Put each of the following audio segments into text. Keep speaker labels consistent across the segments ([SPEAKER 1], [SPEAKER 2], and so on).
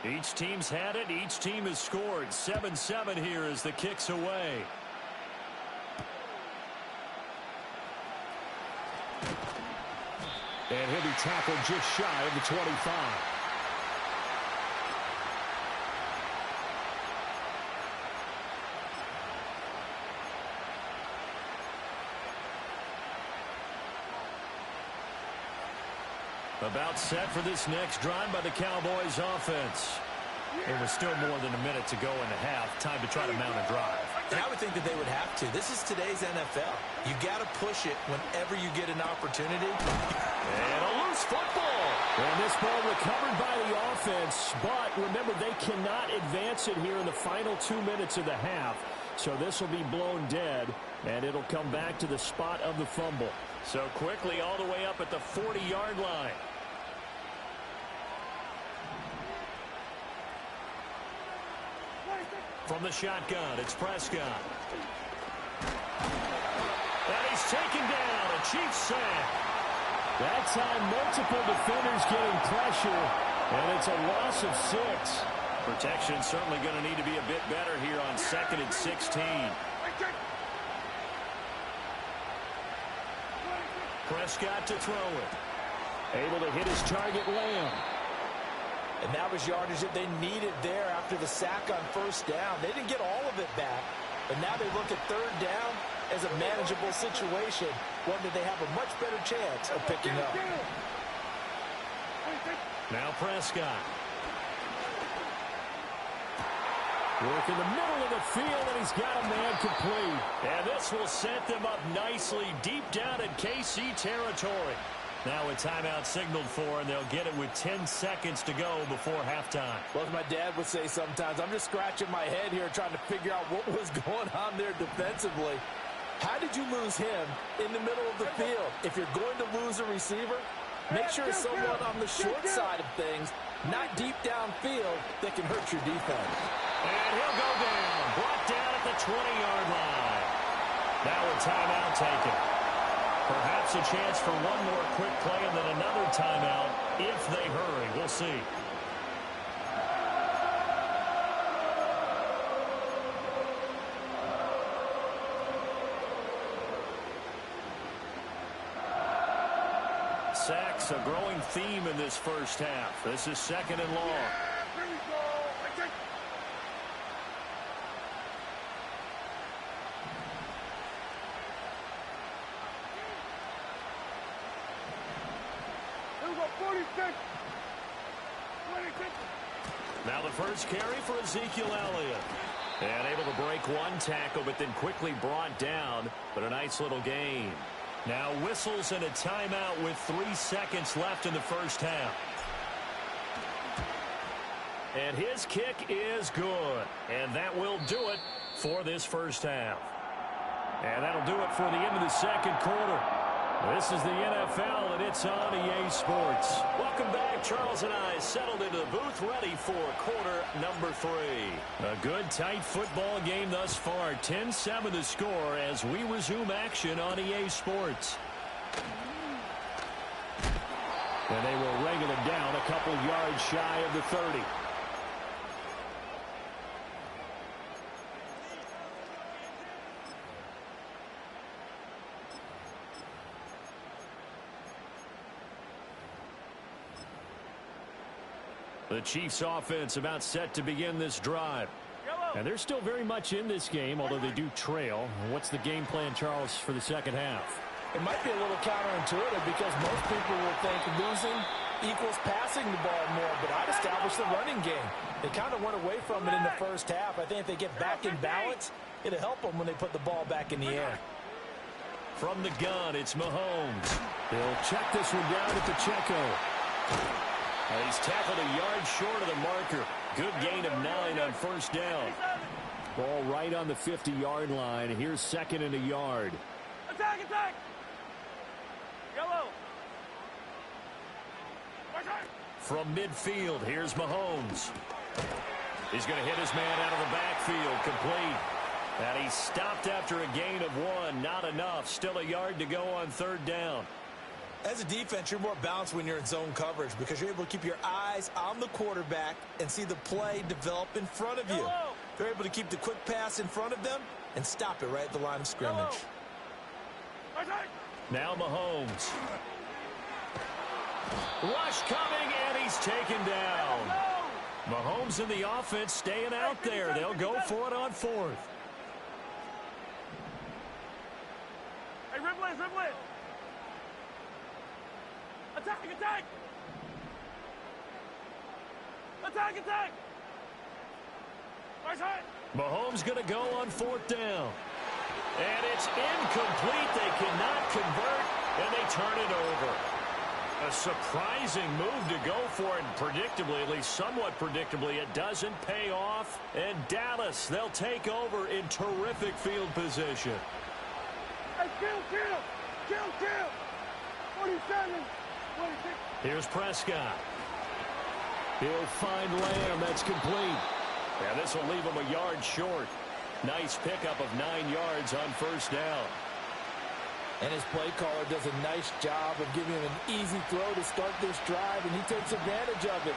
[SPEAKER 1] Each team's had it. Each team has scored. 7-7 here as the kick's away. And he'll be tackled just shy of the 25. About set for this next drive by the Cowboys offense. It was still more than a minute to go in the half. Time to try to mount a drive.
[SPEAKER 2] And I would think that they would have to. This is today's NFL. You got to push it whenever you get an opportunity.
[SPEAKER 1] And a loose football. And this ball recovered by the offense. But remember, they cannot advance it here in the final 2 minutes of the half. So this will be blown dead. And it'll come back to the spot of the fumble. So quickly all the way up at the 40-yard line. From the shotgun, it's Prescott. And he's taken down. A Chiefs sack. That time, multiple defenders getting pressure, and it's a loss of 6. Protection certainly going to need to be a bit better here on 2nd and 16. Prescott to throw it. Able to hit his target, Lamb.
[SPEAKER 2] And that was yardage that they needed there after the sack on first down. They didn't get all of it back, but now they look at third down as a manageable situation, one that they have a much better chance of picking up.
[SPEAKER 1] Now Prescott. Work in the middle of the field, and he's got a man complete. And this will set them up nicely deep down in KC territory. Now a timeout signaled for, and they'll get it with 10 seconds to go before halftime.
[SPEAKER 2] Well, as my dad would say sometimes, I'm just scratching my head here trying to figure out what was going on there defensively. How did you lose him in the middle of the field? If you're going to lose a receiver, make sure it's someone on the short side of things, not deep downfield, that can hurt your defense.
[SPEAKER 1] And he'll go down, brought down at the 20-yard line. Now a timeout taken. Perhaps a chance for one more quick play and then another timeout if they hurry. We'll see. Sacks, a growing theme in this first half. This is 2nd and long. Now the first carry for Ezekiel Elliott. And able to break one tackle, but then quickly brought down. But a nice little gain. Now whistles and a timeout with 3 seconds left in the first half. And his kick is good. And that will do it for this first half. And that'll do it for the end of the second quarter. This is the NFL, and it's on EA Sports. Welcome back. Charles and I settled into the booth, ready for quarter number 3. A good, tight football game thus far. 10-7 the score as we resume action on EA Sports. And they will wrangle it down a couple yards shy of the 30. The Chiefs offense about set to begin this drive. And they're still very much in this game, although they do trail. What's the game plan, Charles, for the second half?
[SPEAKER 2] It might be a little counterintuitive because most people will think losing equals passing the ball more, but I'd establish the running game. They kind of went away from it in the first half. I think if they get back in balance, it'll help them when they put the ball back in the air.
[SPEAKER 1] From the gun, it's Mahomes. They'll check this one down at the Checo. And he's tackled a yard short of the marker. Good gain of 9 on first down. Ball right on the 50-yard line. Here's 2nd and a yard.
[SPEAKER 3] Attack, attack! Yellow!
[SPEAKER 1] From midfield, here's Mahomes. He's going to hit his man out of the backfield, complete. And he's stopped after a gain of 1. Not enough. Still a yard to go on third down.
[SPEAKER 2] As a defense, you're more balanced when you're in zone coverage because you're able to keep your eyes on the quarterback and see the play develop in front of you. They're able to keep the quick pass in front of them and stop it right at the line of scrimmage.
[SPEAKER 1] Now Mahomes. Rush coming, and he's taken down. Mahomes and the offense staying out there. They'll go for it on fourth.
[SPEAKER 3] Hey, Ripley, Ripley. Attack, attack. Attack, attack.
[SPEAKER 1] Mahomes going to go on fourth down. And it's incomplete. They cannot convert, and they turn it over. A surprising move to go for it, and predictably, at least somewhat predictably, it doesn't pay off. And Dallas, they'll take over in terrific field position.
[SPEAKER 3] Hey, kill. 47, 26.
[SPEAKER 1] Here's Prescott. He'll find Lamb. That's complete. And this will leave him a yard short. Nice pickup of 9 yards on first down.
[SPEAKER 2] And his play caller does a nice job of giving him an easy throw to start this drive, and he takes advantage of it.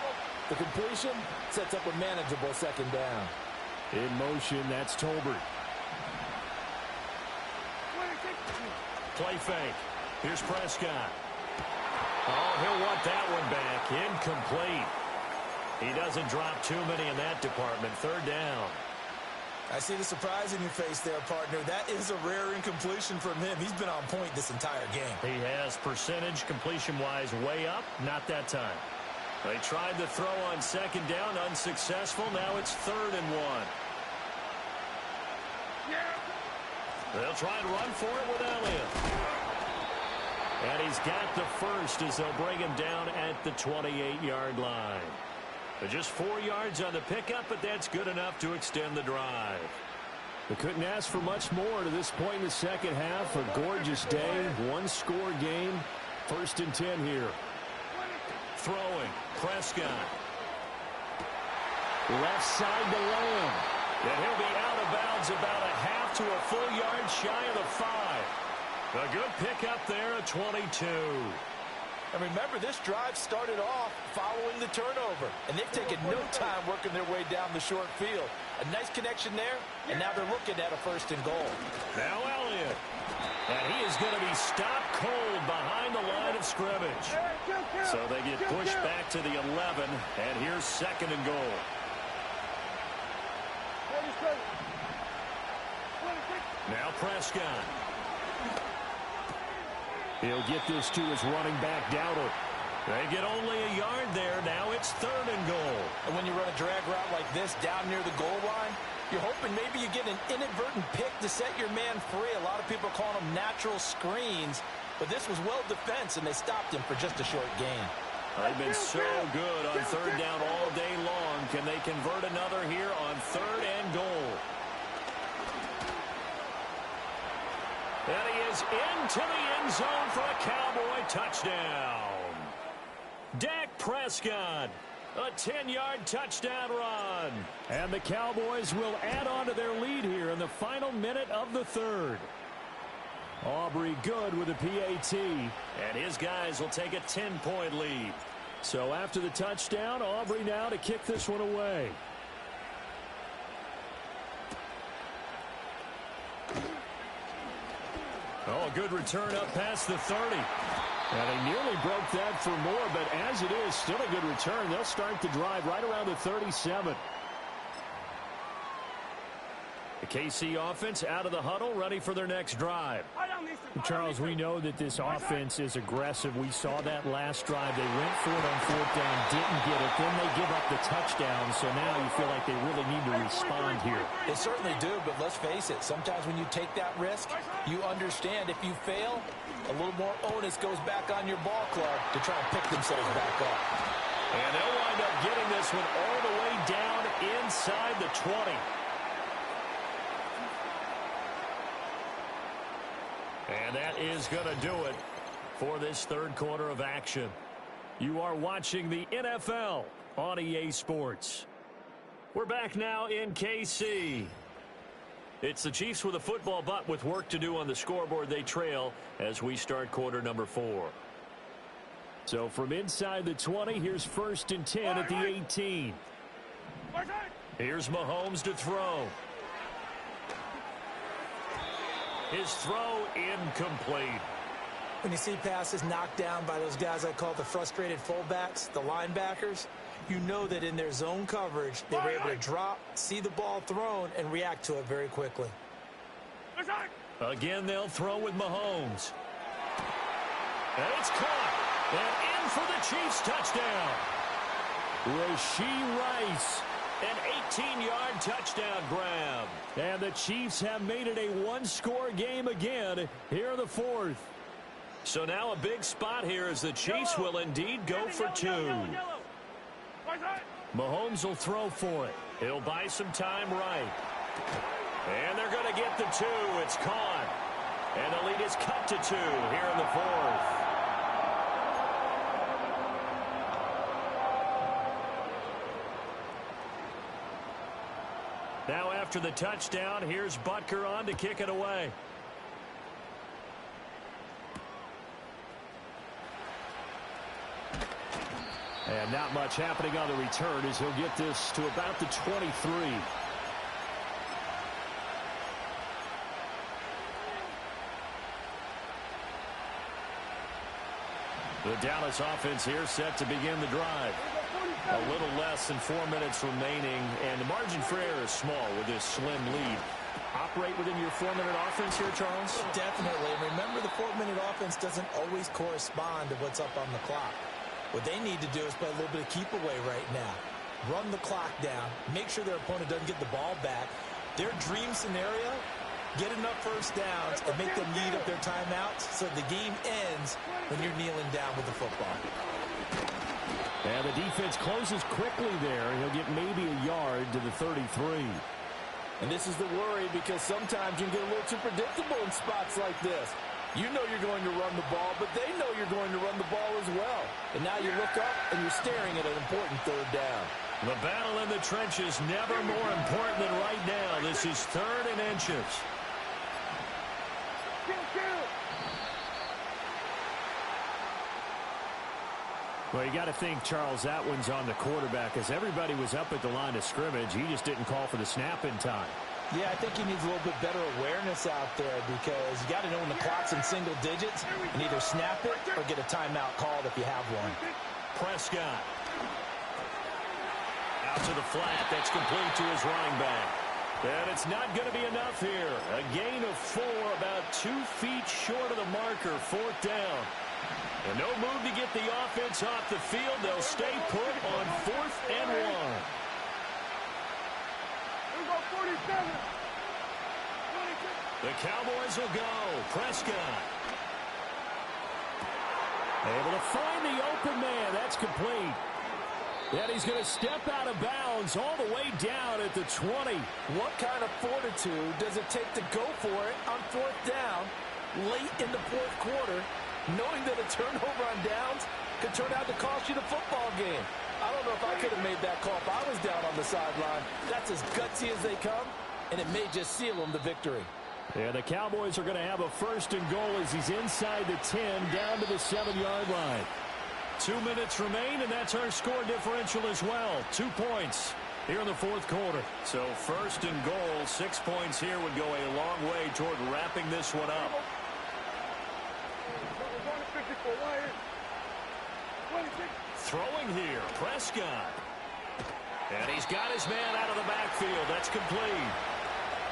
[SPEAKER 2] The completion sets up a manageable second down.
[SPEAKER 1] In motion, that's Tolbert. Play fake. Here's Prescott. Oh, he'll want that one back. Incomplete. He doesn't drop too many in that department. Third down.
[SPEAKER 2] I see the surprise in your face there, partner. That is a rare incompletion from him. He's been on point this entire game.
[SPEAKER 1] He has percentage completion-wise way up. Not that time. They tried the throw on second down. Unsuccessful. Now it's 3rd and 1. They'll try and run for it with Elliott. And he's got the first as they'll bring him down at the 28-yard line. Just 4 yards on the pickup, but that's good enough to extend the drive. They couldn't ask for much more to this point in the second half. A gorgeous day, one-score game. 1st and 10 here. Throwing, Prescott. Left side to Lamb. And he'll be out of bounds about a half to a full yard shy of the 5. A good pickup there at 22.
[SPEAKER 2] And remember, this drive started off following the turnover, and they've taken no time working their way down the short field. A nice connection there, and now they're looking at a 1st and goal.
[SPEAKER 1] Now Elliott. And he is going to be stopped cold behind the line of scrimmage. So they get pushed back to the 11, and here's 2nd and goal. Now Prescott. He'll get this to his running back, Dowdle. They get only a yard there. Now it's 3rd and goal.
[SPEAKER 2] And when you run a drag route like this down near the goal line, you're hoping maybe you get an inadvertent pick to set your man free. A lot of people call them natural screens, but this was well defense, and they stopped him for just a short gain.
[SPEAKER 1] They've been so good on 3rd down all day long. Can they convert another here on 3rd and goal? And he is into the end zone for a Cowboy touchdown. Dak Prescott, a 10-yard touchdown run. And the Cowboys will add on to their lead here in the final minute of the 3rd. Aubrey good with a PAT, and his guys will take a 10-point lead. So after the touchdown, Aubrey now to kick this one away. Oh, a good return up past the 30. And he nearly broke that for more, but as it is, still a good return. They'll start the drive right around the 37. The KC offense out of the huddle, ready for their next drive.
[SPEAKER 4] Charles, we know that this offense is aggressive. We saw that last drive. They went for it on 4th down, didn't get it. Then they give up the touchdown, so now you feel like they really need to respond here.
[SPEAKER 2] They certainly do, but let's face it. Sometimes when you take that risk, you understand if you fail, a little more onus goes back on your ball club to try and pick themselves back up.
[SPEAKER 1] And they'll wind up getting this one all the way down inside the 20. And that is going to do it for this 3rd quarter of action. You are watching the NFL on EA Sports. We're back now in KC. It's the Chiefs with a football, but with work to do on the scoreboard. They trail as we start quarter number 4.
[SPEAKER 4] So from inside the 20, here's 1st and 10 at the 18.
[SPEAKER 1] Here's Mahomes to throw. His throw incomplete.
[SPEAKER 2] When you see passes knocked down by those guys I call the frustrated fullbacks, the linebackers, you know that in their zone coverage, they were able to drop, see the ball thrown, and react to it very quickly.
[SPEAKER 1] Again, they'll throw with Mahomes. And it's caught. And in for the Chiefs touchdown.
[SPEAKER 4] Rashee Rice.
[SPEAKER 1] An 18-yard touchdown grab.
[SPEAKER 4] And the Chiefs have made it a one-score game again here in the 4th.
[SPEAKER 1] So now a big spot here as the Chiefs will indeed go for 2. Mahomes will throw for it. He'll buy some time right. And they're going to get the 2. It's caught. And the lead is cut to 2 here in the 4th. Now after the touchdown, here's Butker on to kick it away.
[SPEAKER 4] And not much happening on the return as he'll get this to about the 23.
[SPEAKER 1] The Dallas offense here set to begin the drive. A little less than 4 minutes remaining, and the margin for error is small with this slim lead. Operate within your 4-minute offense here, Charles?
[SPEAKER 2] Definitely. Remember, the 4-minute offense doesn't always correspond to what's up on the clock. What they need to do is play a little bit of keep away right now. Run the clock down. Make sure their opponent doesn't get the ball back. Their dream scenario, get enough first downs and make them lead up their timeouts so the game ends when you're kneeling down with the football.
[SPEAKER 4] And the defense closes quickly there. He'll get maybe a yard to the 33.
[SPEAKER 2] And this is the worry because sometimes you can get a little too predictable in spots like this. You know you're going to run the ball, but they know you're going to run the ball as well. And now you look up and you're staring at an important 3rd down.
[SPEAKER 1] The battle in the trenches never more important than right now. This is 3rd and inches.
[SPEAKER 4] Well, you got to think, Charles, that one's on the quarterback as everybody was up at the line of scrimmage. He just didn't call for the snap in time.
[SPEAKER 2] Yeah, I think he needs a little bit better awareness out there because you got to know when the clock's in single digits and either snap it or get a timeout called if you have one.
[SPEAKER 1] Prescott. Out to the flat. That's complete to his running back. And it's not going to be enough here. A gain of 4, about 2 feet short of the marker, 4th down. And no move to get the offense off the field. They'll stay put on 4th and 1. The Cowboys will go. Prescott.
[SPEAKER 4] Able to find the open man. That's complete. And he's going to step out of bounds all the way down at the 20.
[SPEAKER 2] What kind of fortitude does it take to go for it on 4th down late in the 4th quarter, knowing that a turnover on downs could turn out to cost you the football game? I don't know if I could have made that call if I was down on the sideline. That's as gutsy as they come, and it may just seal them the victory.
[SPEAKER 4] Yeah, the Cowboys are going to have a 1st and goal as he's inside the 10, down to the 7-yard line.
[SPEAKER 1] 2 minutes remain, and that's our score differential as well. 2 points here in the 4th quarter. So 1st and goal, 6 points here would go a long way toward wrapping this one up. Throwing here, Prescott. And he's got his man out of the backfield. That's complete.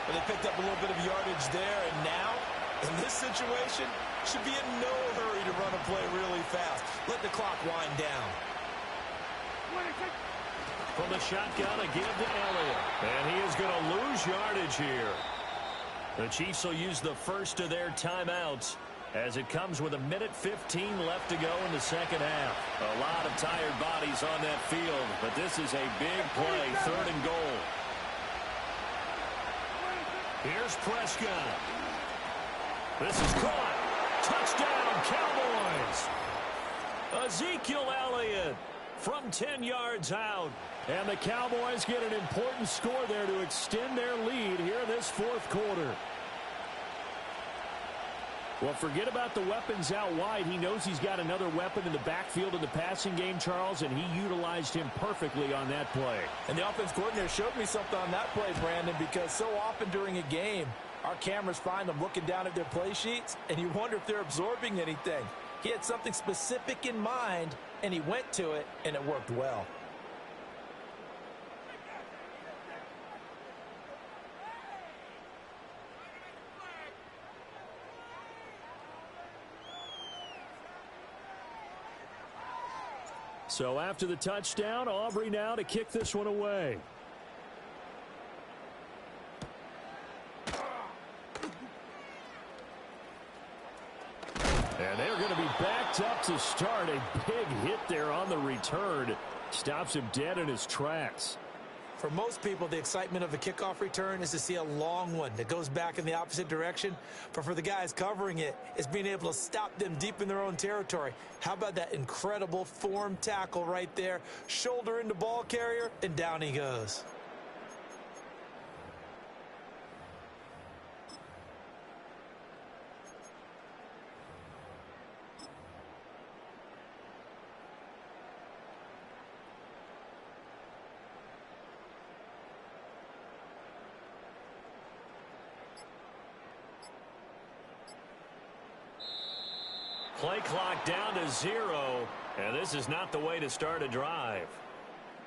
[SPEAKER 2] Well, they picked up a little bit of yardage there, and now, in this situation, should be in no hurry to run a play really fast. Let the clock wind down.
[SPEAKER 1] From the shotgun, a give to Elliott. And he is going to lose yardage here. The Chiefs will use the first of their timeouts as it comes with 1:15 left to go in the 2nd half. A lot of tired bodies on that field, but this is a big play, 3rd and goal. Here's Prescott. This is caught. Touchdown, Cowboys. Ezekiel Elliott from 10 yards out.
[SPEAKER 4] And the Cowboys get an important score there to extend their lead here in this 4th quarter. Well, forget about the weapons out wide. He knows he's got another weapon in the backfield in the passing game, Charles, and he utilized him perfectly on that play.
[SPEAKER 2] And the offense coordinator showed me something on that play, Brandon, because so often during a game, our cameras find them looking down at their play sheets, and you wonder if they're absorbing anything. He had something specific in mind, and he went to it, and it worked well.
[SPEAKER 4] So after the touchdown, Aubrey now to kick this one away. And they're going to be backed up to start. A big hit there on the return. Stops him dead in his tracks.
[SPEAKER 2] For most people, the excitement of a kickoff return is to see a long one that goes back in the opposite direction. But for the guys covering it, it's being able to stop them deep in their own territory. How about that incredible form tackle right there? Shoulder into ball carrier, and down he goes.
[SPEAKER 1] Play clock down to 0, and this is not the way to start a drive.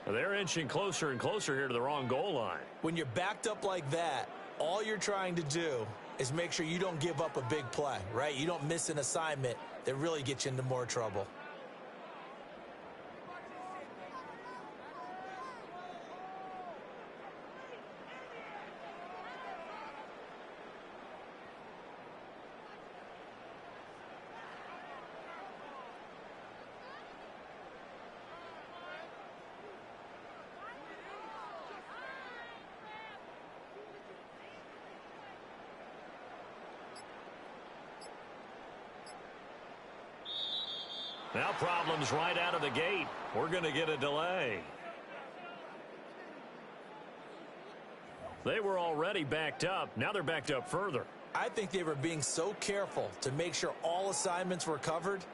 [SPEAKER 1] They're inching closer and closer here to the wrong goal line.
[SPEAKER 2] When you're backed up like that, all you're trying to do is make sure you don't give up a big play, right? You don't miss an assignment that really gets you into more trouble.
[SPEAKER 1] Now problems right out of the gate. We're going to get a delay. They were already backed up. Now they're backed up further.
[SPEAKER 2] I think they were being so careful to make sure all assignments were covered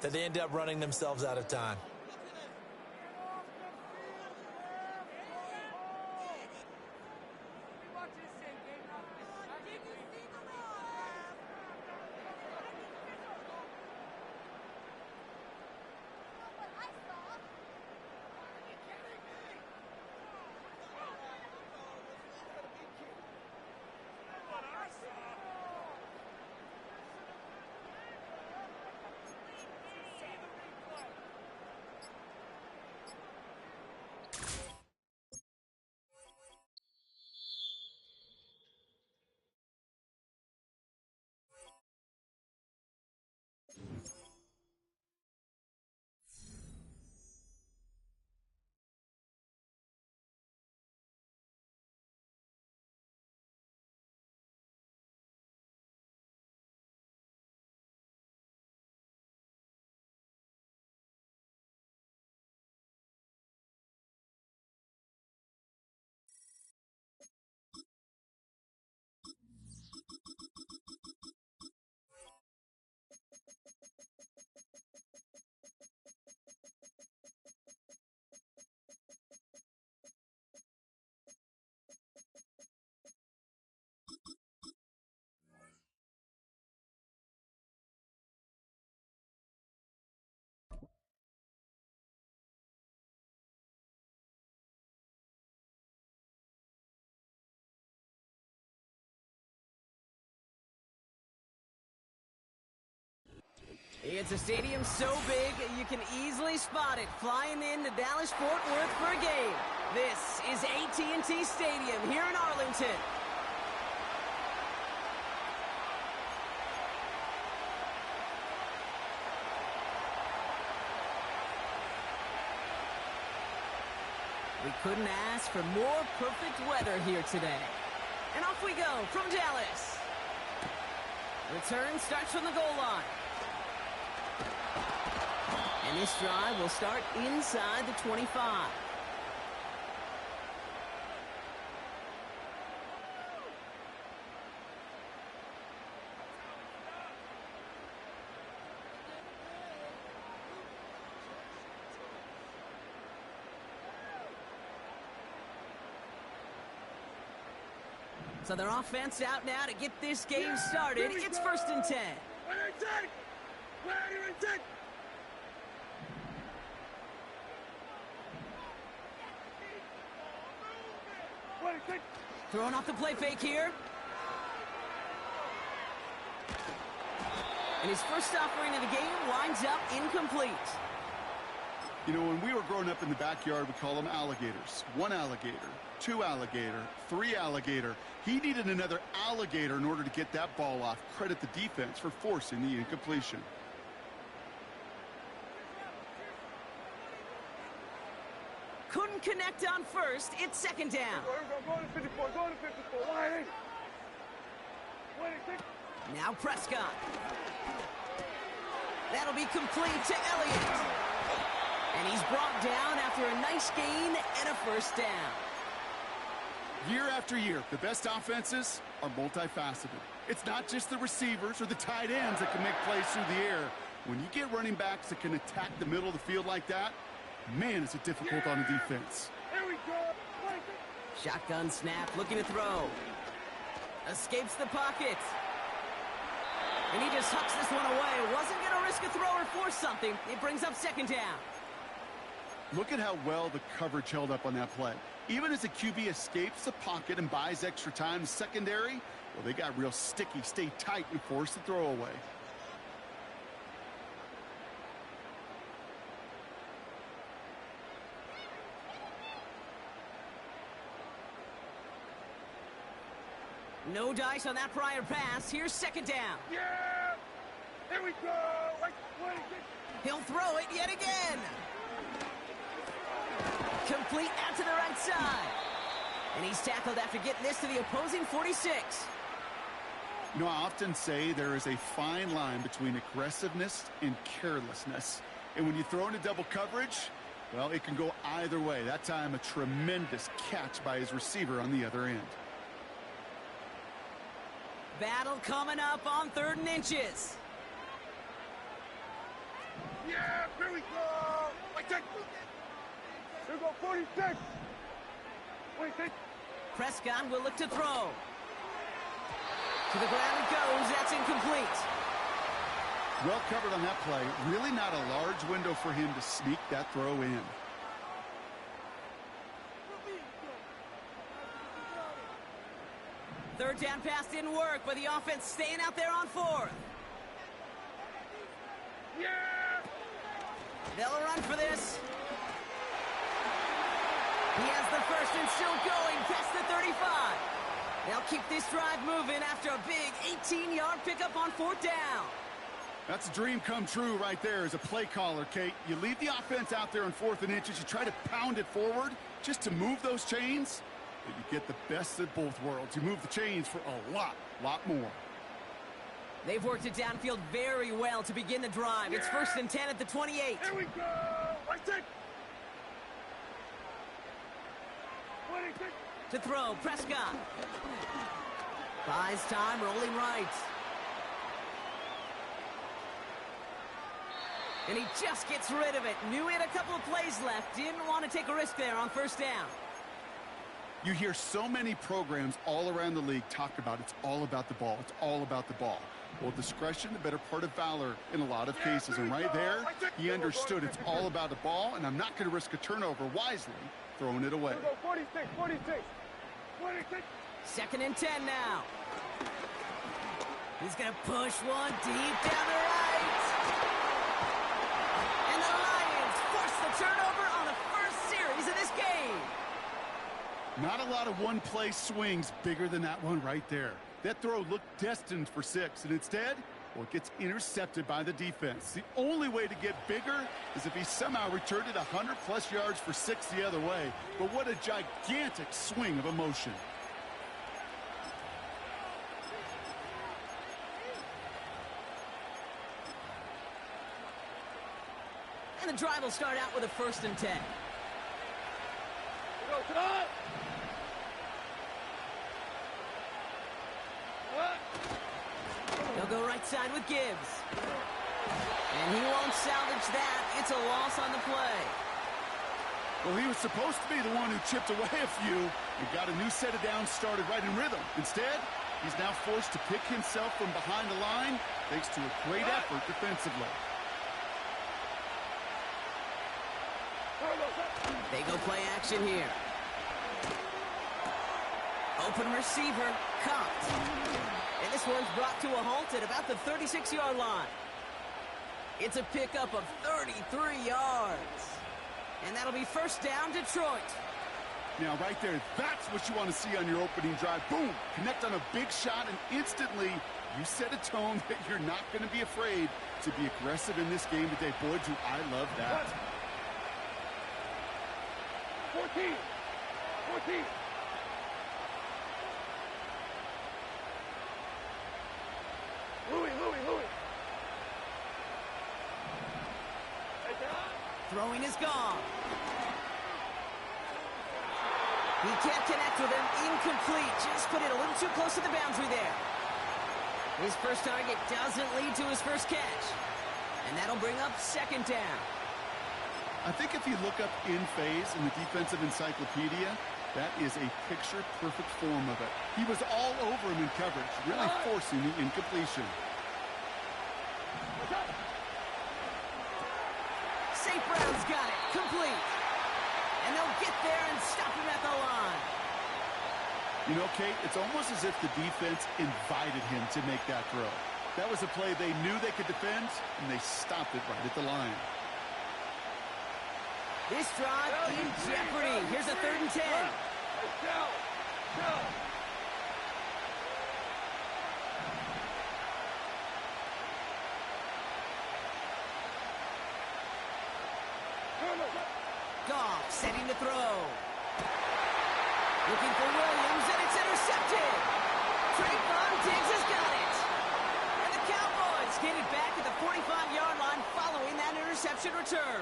[SPEAKER 2] that they ended up running themselves out of time.
[SPEAKER 5] It's a stadium so big you can easily spot it flying into Dallas-Fort Worth for a game. This is AT&T Stadium here in Arlington. We couldn't ask for more perfect weather here today. And off we go from Dallas. Return starts from the goal line. And this drive will start inside the 25. So their offense out now to get this game started. It's 1st and 10. Throwing off the play fake here. And his first offering of the game winds up incomplete.
[SPEAKER 6] You know, when we were growing up in the backyard, we call them alligators. 1 alligator, 2 alligator, 3 alligator. He needed another alligator in order to get that ball off. Credit the defense for forcing the incompletion.
[SPEAKER 5] Couldn't connect on first. It's 2nd down.
[SPEAKER 3] Go to 54. Go to 54. Line.
[SPEAKER 5] Now Prescott. That'll be complete to Elliott. And he's brought down after a nice gain and a 1st down.
[SPEAKER 6] Year after year, the best offenses are multifaceted. It's not just the receivers or the tight ends that can make plays through the air. When you get running backs that can attack the middle of the field like that, man, is it difficult on the defense.
[SPEAKER 3] Here we go.
[SPEAKER 5] Shotgun snap, looking to throw. Escapes the pocket. And he just hucks this one away. Wasn't going to risk a throw or force something. It brings up 2nd down.
[SPEAKER 6] Look at how well the coverage held up on that play. Even as the QB escapes the pocket and buys extra time, the secondary, well, they got real sticky, stay tight, and force the throw away.
[SPEAKER 5] No dice on that prior pass. Here's 2nd down.
[SPEAKER 3] Yeah! Here we go!
[SPEAKER 5] He'll throw it yet again. Complete out to the right side. And he's tackled after getting this to the opposing 46.
[SPEAKER 6] You know, I often say there is a fine line between aggressiveness and carelessness. And when you throw into double coverage, well, it can go either way. That time, a tremendous catch by his receiver on the other end.
[SPEAKER 5] Battle coming up on 3rd and inches.
[SPEAKER 3] Yeah, here we go! Here we go, 46! 46!
[SPEAKER 5] Prescott will look to throw. To the ground it goes. That's incomplete.
[SPEAKER 6] Well covered on that play. Really not a large window for him to sneak that throw in.
[SPEAKER 5] Third down pass didn't work, but the offense staying out there on 4th.
[SPEAKER 3] Yeah!
[SPEAKER 5] They'll run for this. He has the first and still going past the 35. They'll keep this drive moving after a big 18-yard pickup on 4th down.
[SPEAKER 6] That's a dream come true right there as a play caller, Kate. You leave the offense out there on 4th and inches. You try to pound it forward just to move those chains. But you get the best of both worlds. You move the chains for a lot more.
[SPEAKER 5] They've worked it downfield very well to begin the drive. It's 1st and 10 at the 28.
[SPEAKER 3] Here we go! 26! 26!
[SPEAKER 5] To throw, Prescott. Buys time, rolling right. And he just gets rid of it. Knew he had a couple of plays left. Didn't want to take a risk there on 1st down.
[SPEAKER 6] You hear so many programs all around the league talk about it's all about the ball. It's all about the ball. Well, discretion, the better part of valor in a lot of cases. And right there, he understood it's all about the ball, and I'm not going to risk a turnover wisely, throwing it away.
[SPEAKER 3] 46, 46, 46.
[SPEAKER 5] 2nd and 10 now. He's going to push one deep down the right. And the Lions force the turnover on the first series of this game.
[SPEAKER 6] Not a lot of one-play swings bigger than that one right there. That throw looked destined for 6, and instead, well, it gets intercepted by the defense. The only way to get bigger is if he somehow returned it 100-plus yards for 6 the other way. But what a gigantic swing of emotion.
[SPEAKER 5] And the drive will start out with a 1st and 10.
[SPEAKER 3] Go, cut!
[SPEAKER 5] He'll go right side with Gibbs. And he won't salvage that. It's a loss on the play.
[SPEAKER 6] Well, he was supposed to be the one who chipped away a few and got a new set of downs started right in rhythm. Instead, he's now forced to pick himself from behind the line thanks to a great effort defensively.
[SPEAKER 5] They go play action here. Open receiver, caught. And this one's brought to a halt at about the 36-yard line. It's a pickup of 33 yards. And that'll be first down, Detroit.
[SPEAKER 6] Now, right there, that's what you want to see on your opening drive. Boom! Connect on a big shot, and instantly you set a tone that you're not going to be afraid to be aggressive in this game today. Boy, do I love that.
[SPEAKER 3] 14. Louis.
[SPEAKER 5] Throwing is gone. He can't connect with him. Incomplete. Just put it a little too close to the boundary there. His first target doesn't lead to his first catch. And that'll bring up second down.
[SPEAKER 6] I think if you look up in phase in the defensive encyclopedia, that is a picture-perfect form of it. He was all over him in coverage, really forcing the incompletion.
[SPEAKER 5] St. Brown's got it. Complete. And they'll get there and stop him at the line.
[SPEAKER 6] You know, Kate, it's almost as if the defense invited him to make that throw. That was a play they knew they could defend, and they stopped it right at the line.
[SPEAKER 5] This drive in jeopardy. Here's a 3rd and 10. Goff setting to throw. Looking for Williams, and it's intercepted. Trayvon Diggs has got it. And the Cowboys get it back at the 45-yard line following that interception return.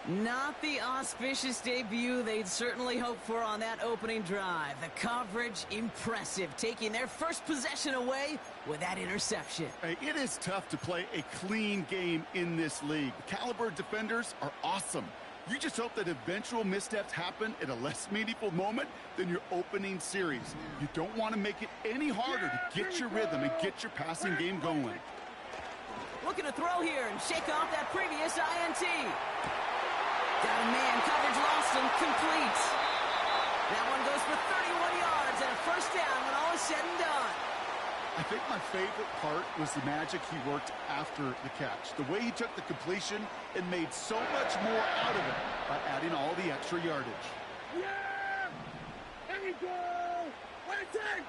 [SPEAKER 5] Not the auspicious debut they'd certainly hoped for on that opening drive. The coverage, impressive, taking their first possession away with that interception.
[SPEAKER 6] Hey, it is tough to play a clean game in this league. The caliber defenders are awesome. You just hope that eventual missteps happen at a less meaningful moment than your opening series. You don't want to make it any harder to get your rhythm and get your passing game going.
[SPEAKER 5] Looking to throw here and shake off that previous INT. Got a man, coverage lost and complete. That one goes for 31 yards and a first down when all is said and done.
[SPEAKER 6] I think my favorite part was the magic he worked after the catch. The way he took the completion and made so much more out of it by adding all the extra yardage.
[SPEAKER 3] Yeah! There we go! Wait a sec!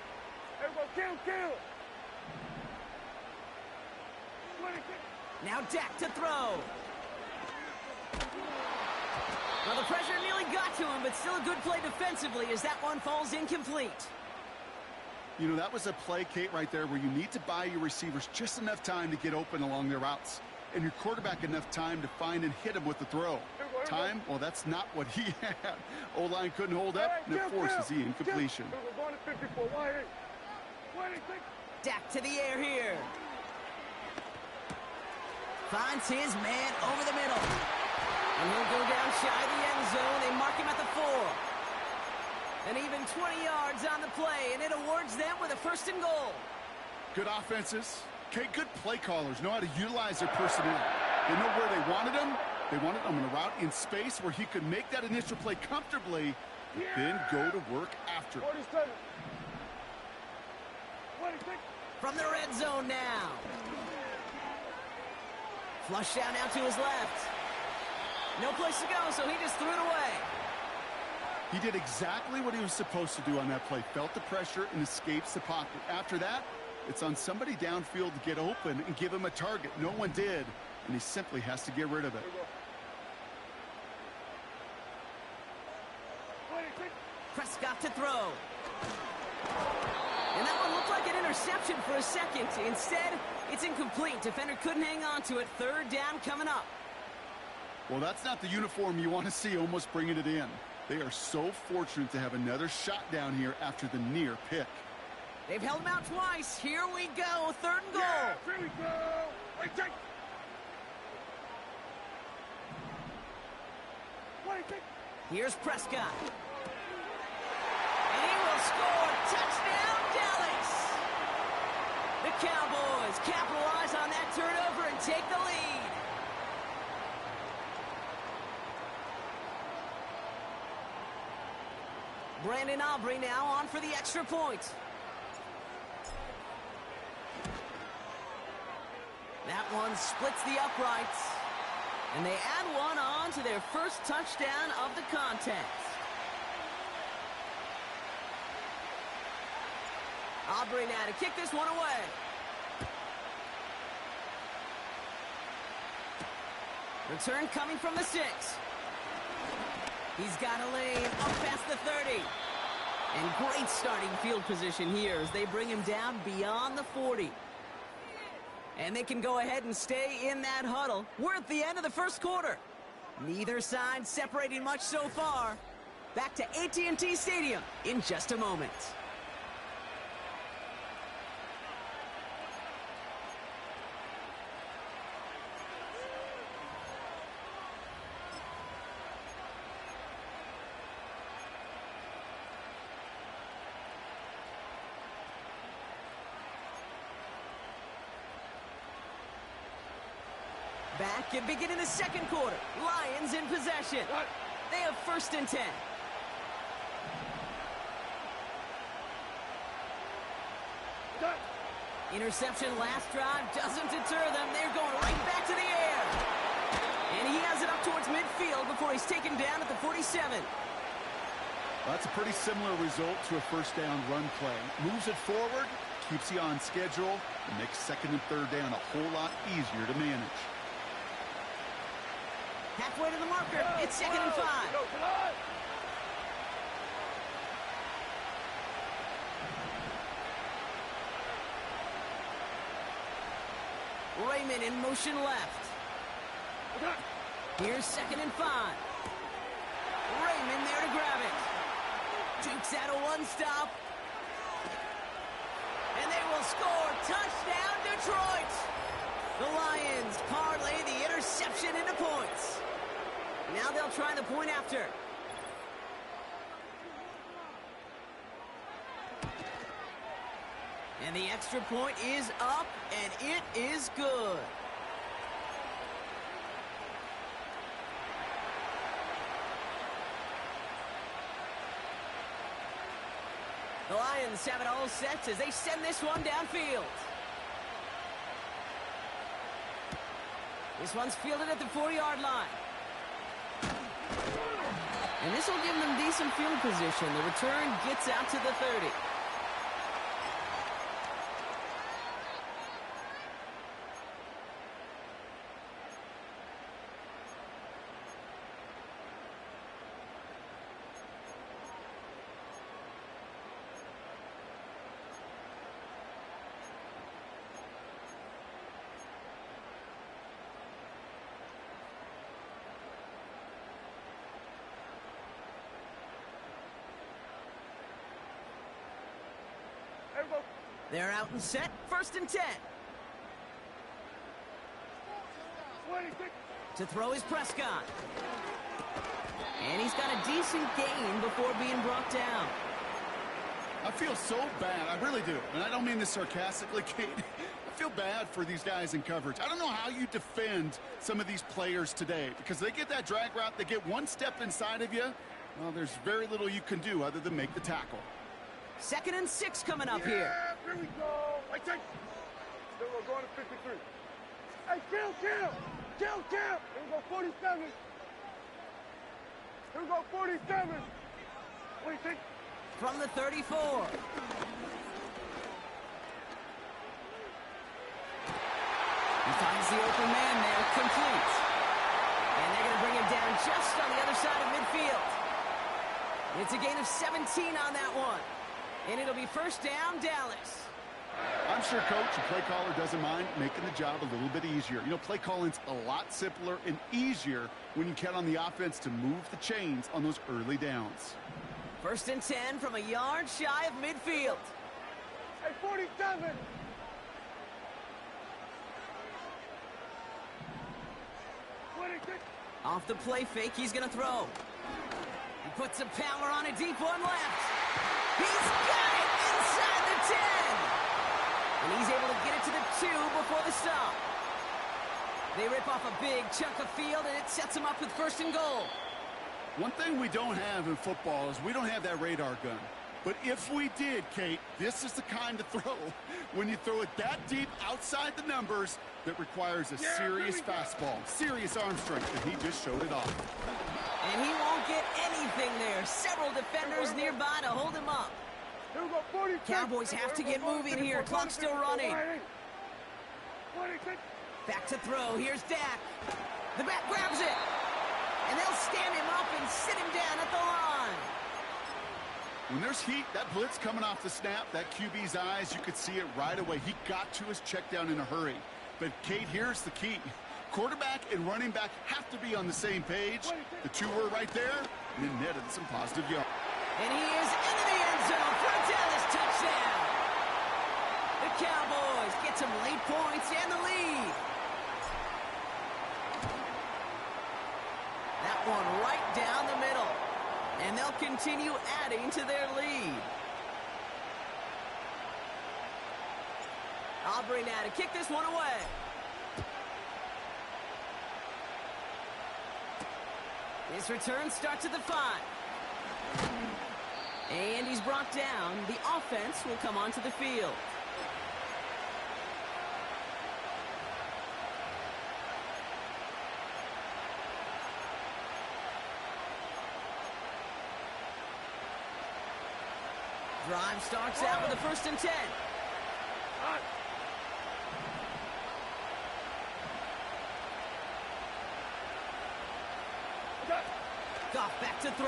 [SPEAKER 3] Everyone kill! 26.
[SPEAKER 5] Now Dak to throw. Well, the pressure nearly got to him, but still a good play defensively as that one falls incomplete.
[SPEAKER 6] You know, that was a play, Kate, right there where you need to buy your receivers just enough time to get open along their routes and your quarterback enough time to find and hit him with the throw. Time? Well, that's not what he had. O-line couldn't hold up, and it forces the incompletion.
[SPEAKER 5] Dak to the air here. Finds his man over the middle. And he'll go down shy of the end zone. They mark him at the 4. And even 20 yards on the play, and it awards them with a 1st and goal.
[SPEAKER 6] Good offenses. Okay, good play callers know how to utilize their personnel. They know where they wanted them. They wanted them on a route in space where he could make that initial play comfortably, but then go to work after.
[SPEAKER 3] 47. 26.
[SPEAKER 5] From the red zone now. Flush down now to his left. No place to go, so he just threw it away.
[SPEAKER 6] He did exactly what he was supposed to do on that play. Felt the pressure and escapes the pocket. After that, it's on somebody downfield to get open and give him a target. No one did, and he simply has to get rid of it.
[SPEAKER 5] Prescott to throw. And that one looked like an interception for a second. Instead, it's incomplete. Defender couldn't hang on to it. 3rd down coming up.
[SPEAKER 6] Well, that's not the uniform you want to see almost bringing it in. They are so fortunate to have another shot down here after the near pick.
[SPEAKER 5] They've held him out twice. Here we go. 3rd and goal.
[SPEAKER 3] Yeah, here we go. 26.
[SPEAKER 5] Here's Prescott. And he will score. Touchdown, Dallas! The Cowboys capitalize on that turnover and take the lead. Brandon Aubrey now on for the extra point. That one splits the uprights. And they add one on to their first touchdown of the contest. Aubrey now to kick this one away. Return coming from the 6. He's got a lane up past the 30. And great starting field position here as they bring him down beyond the 40. And they can go ahead and stay in that huddle. We're at the end of the first quarter. Neither side separating much so far. Back to AT&T Stadium in just a moment. Back and beginning the second quarter. Lions in possession. They have 1st and 10. Interception last drive doesn't deter them. They're going right back to the air. And he has it up towards midfield before he's taken down at the 47.
[SPEAKER 6] That's a pretty similar result to a first down run play. Moves it forward, keeps you on schedule, and makes 2nd and 3rd down a whole lot easier to manage.
[SPEAKER 5] Halfway to the marker. It's 2nd and 5. Raymond in motion left. Here's 2nd and 5. Raymond there to grab it. Dukes out a one-stop. And they will score. Touchdown, Detroit. The Lions parlay the interception into points. Now they'll try the point after. And the extra point is up, and it is good. The Lions have it all set as they send this one downfield. This one's fielded at the 40-yard line. And this will give them decent field position. The return gets out to the 30. They're out and set. 1st and 10. To throw is Prescott. And he's got a decent gain before being brought down.
[SPEAKER 6] I feel so bad. I really do. And I don't mean this sarcastically, Kate. I feel bad for these guys in coverage. I don't know how you defend some of these players today because they get that drag route. They get one step inside of you. Well, there's very little you can do other than make the tackle.
[SPEAKER 5] 2nd and 6 coming up here.
[SPEAKER 3] Here we go. Wait, take. Still going to 53. Hey, kill. Here we go, 47. Here we go, 47. Wait, take.
[SPEAKER 5] From the 34. He finds the open man there, complete. And they're going to bring him down just on the other side of midfield. It's a gain of 17 on that one. And it'll be 1st down, Dallas.
[SPEAKER 6] I'm sure Coach, the play caller, doesn't mind making the job a little bit easier. You know, play calling's a lot simpler and easier when you count on the offense to move the chains on those early downs.
[SPEAKER 5] 1st and 10 from a yard shy of midfield.
[SPEAKER 3] Hey, 47.
[SPEAKER 5] Off the play fake, he's going to throw. puts a power on a deep one left. He's got it inside the 10. And he's able to get it to the 2 before the stop. They rip off a big chunk of field, and it sets them up with 1st and goal.
[SPEAKER 6] One thing we don't have in football is we don't have that radar gun. But if we did, Kate, this is the kind of throw, when you throw it that deep outside the numbers, that requires a serious fastball, serious arm strength, and he just showed it off.
[SPEAKER 5] And he won't get anything there. Several defenders nearby to hold him up. Cowboys have to get moving here. Clock's still running. Back to throw. Here's Dak. The back grabs it. And they'll stand him up and sit him down at the line.
[SPEAKER 6] When there's heat, that blitz coming off the snap, that QB's eyes, you could see it right away. He got to his check down in a hurry. But, Kate, here's the key. Quarterback and running back have to be on the same page. The two were right there, and it netted some positive yards.
[SPEAKER 5] And he is into the end zone for a Dallas touchdown. The Cowboys get some late points and the lead. That one right down the middle. And they'll continue adding to their lead. Aubrey now to kick this one away. His return starts at the 5. And he's brought down. The offense will come onto the field. Drive starts out with a 1st and 10. Goff back to throw.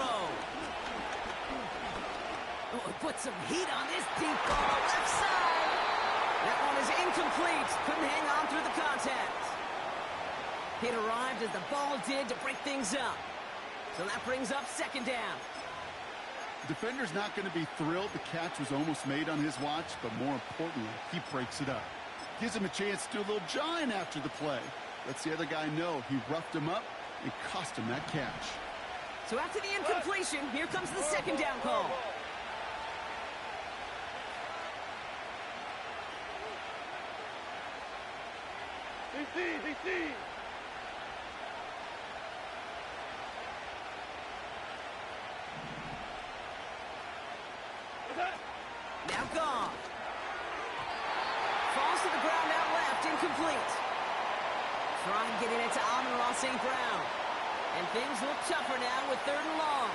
[SPEAKER 5] Oh, put some heat on this deep ball. Left side. That one is incomplete. Couldn't hang on through the contact. It arrived as the ball did to break things up. So that brings up 2nd down.
[SPEAKER 6] Defender's not going to be thrilled the catch was almost made on his watch, but more importantly, he breaks it up. Gives him a chance to do a little jawing after the play. Lets the other guy know he roughed him up and cost him that catch.
[SPEAKER 5] So after the incompletion, here comes the 2nd down call.
[SPEAKER 3] DC.
[SPEAKER 5] Now Goff. Falls to the ground out left, incomplete. Trying getting it to Amon-Ra St. Brown. And things look tougher now with 3rd and long.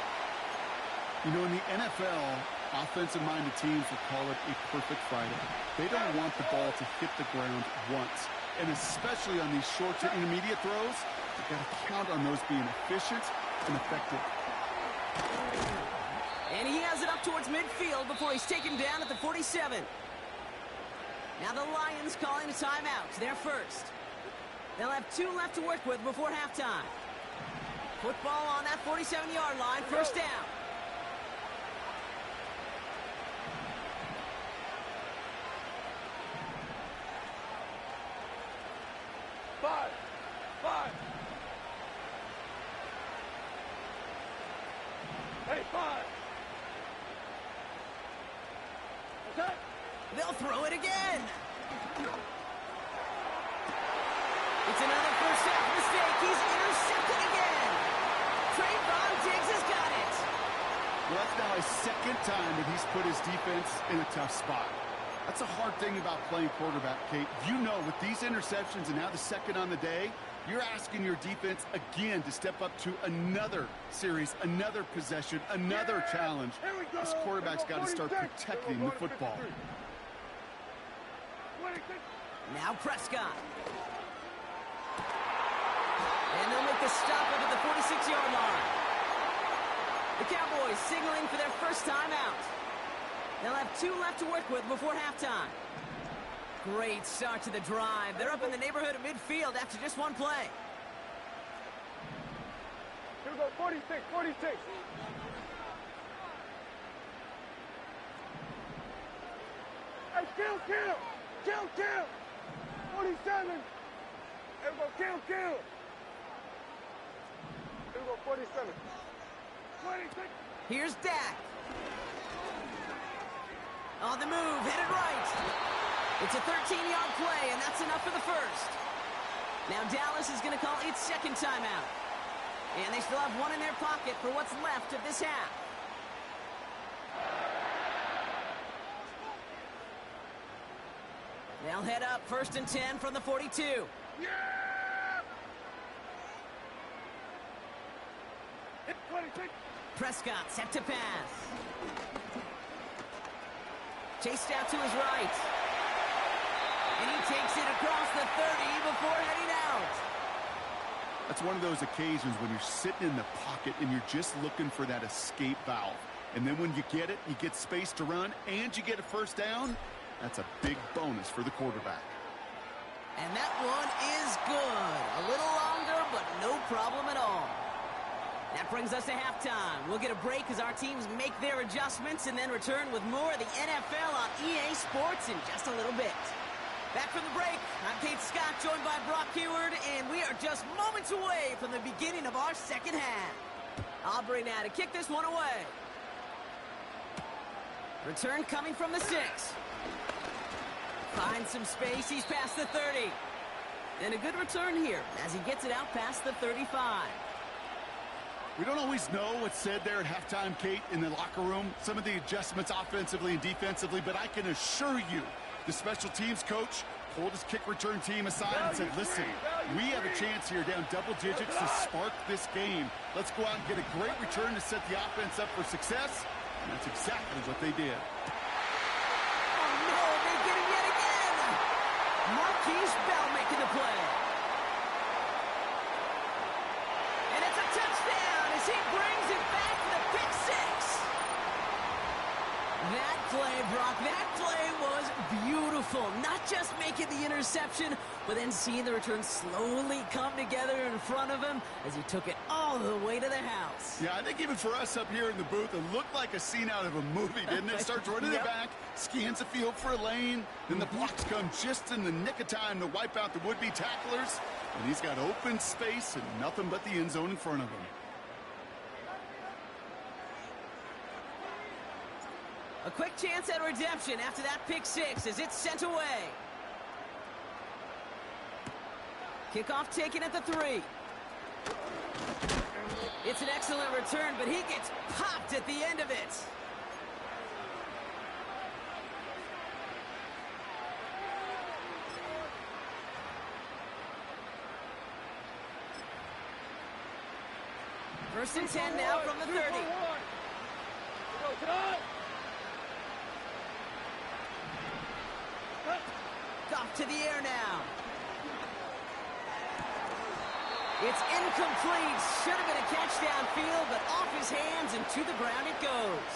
[SPEAKER 6] You know, in the NFL, offensive-minded teams will call it a perfect Friday. They don't want the ball to hit the ground once. And especially on these short to intermediate throws, you've got to count on those being efficient and effective.
[SPEAKER 5] And he has it up towards midfield before he's taken down at the 47. Now the Lions calling a timeout. They're first. They'll have 2 left to work with before halftime. Football on that 47-yard line, 1st down.
[SPEAKER 3] Five. Hey, 5. Okay.
[SPEAKER 5] They'll throw it again. It's another first half mistake. He's intercepted again. Trayvon Diggs has got it.
[SPEAKER 6] Well, that's now his 2nd time that he's put his defense in a tough spot. That's a hard thing about playing quarterback, Kate. You know, with these interceptions and now the 2nd on the day, you're asking your defense again to step up to another series, another possession, another challenge. This quarterback's got to start protecting the football.
[SPEAKER 5] Now Prescott. And they'll make the stop up at the 46-yard line. The Cowboys signaling for their first timeout. They'll have 2 left to work with before halftime. Great start to the drive. They're up in the neighborhood of midfield after just 1 play.
[SPEAKER 3] Here we go, 46. Hey, kill. 47. Here we go, kill. Here we go, 47.
[SPEAKER 5] Here's Dak. On the move, hit it right. It's a 13-yard play, and that's enough for the first. Now Dallas is going to call its second timeout. And they still have one in their pocket for what's left of this half. They'll head up 1st and 10 from the 42.
[SPEAKER 3] Yeah! Hit 26.
[SPEAKER 5] Prescott set to pass. Chased out to his right. And he takes it across the 30 before heading out.
[SPEAKER 6] That's one of those occasions when you're sitting in the pocket and you're just looking for that escape valve. And then when you get it, you get space to run, and you get a first down. That's a big bonus for the quarterback.
[SPEAKER 5] And that one is good. A little longer, but no problem at all. That brings us to halftime. We'll get a break as our teams make their adjustments and then return with more of the NFL on EA Sports in just a little bit. Back from the break, I'm Kate Scott, joined by Brock Heward, and we are just moments away from the beginning of our second half. Aubrey now to kick this one away. Return coming from the 6. Finds some space, he's past the 30. And a good return here as he gets it out past the 35.
[SPEAKER 6] We don't always know what's said there at halftime, Kate, in the locker room. Some of the adjustments offensively and defensively, but I can assure you, the special teams coach pulled his kick return team aside and said, listen, we have a chance here down double digits to spark this game. Let's go out and get a great return to set the offense up for success. And that's exactly what they did.
[SPEAKER 5] Oh, no, they get him yet again. Marquise Bell making the play. And it's a touchdown as he brings it back to the pick 6. That play, Brock, that play was beautiful. Not just making the interception, but then seeing the return slowly come together in front of him as he took it all the way to the house.
[SPEAKER 6] Yeah, I think even for us up here in the booth, it looked like a scene out of a movie, didn't it? Starts running it back, scans the field for a lane, then the blocks come just in the nick of time to wipe out the would-be tacklers, and he's got open space and nothing but the end zone in front of him.
[SPEAKER 5] A quick chance at redemption after that pick 6 as it's sent away. Kickoff taken at the 3. It's an excellent return, but he gets popped at the end of it. First and 10 now from the 30. Off to the air now. It's incomplete. Should have been a catch downfield, but off his hands and to the ground it goes.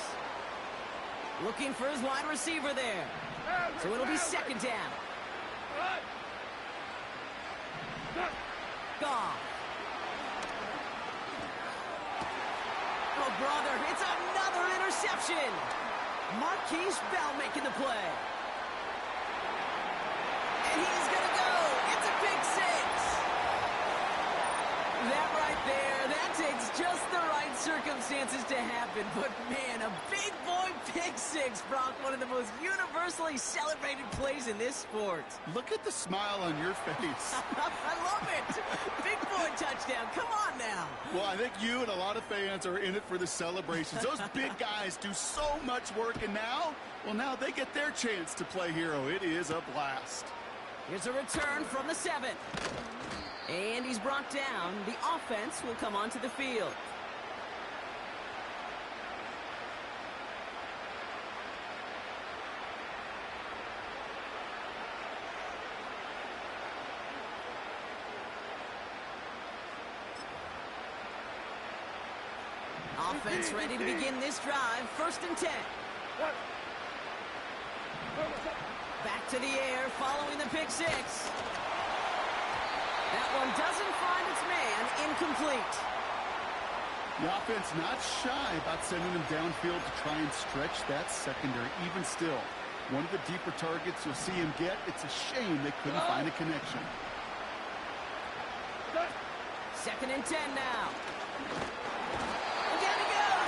[SPEAKER 5] Looking for his wide receiver there. So it'll be second down. Goff. Oh, brother, it's another interception. Marquise Bell making the play. And he's going to go. It's a pick 6. That right there, that takes just the right circumstances to happen. But, man, a big boy pick 6, Brock, one of the most universally celebrated plays in this sport.
[SPEAKER 6] Look at the smile on your face.
[SPEAKER 5] I love it. Big boy touchdown. Come on now.
[SPEAKER 6] Well, I think you and a lot of fans are in it for the celebrations. Those big guys do so much work, and now they get their chance to play hero. It is a blast.
[SPEAKER 5] Here's a return from the 7. And he's brought down. The offense will come onto the field. Offense ready to begin this drive. First and 10. Back to the air following the pick 6. That one doesn't find its man. Incomplete.
[SPEAKER 6] The offense not shy about sending them downfield to try and stretch that secondary. Even still, one of the deeper targets you'll see him get. It's a shame they couldn't find a connection.
[SPEAKER 5] Second and 10 now. And down he goes.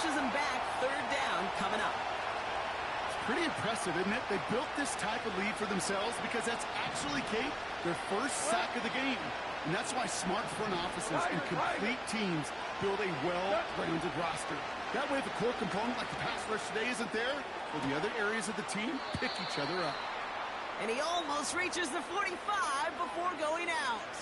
[SPEAKER 5] pushes them back. Third down coming up.
[SPEAKER 6] It's pretty impressive, isn't it? They built this type of lead for themselves because that's actually, Kate, their first sack of the game. And that's why smart front offices and complete teams build a well-rounded roster. That way, if a core component like the pass rush today isn't there, well, the other areas of the team pick each other up.
[SPEAKER 5] And he almost reaches the 45 before going out.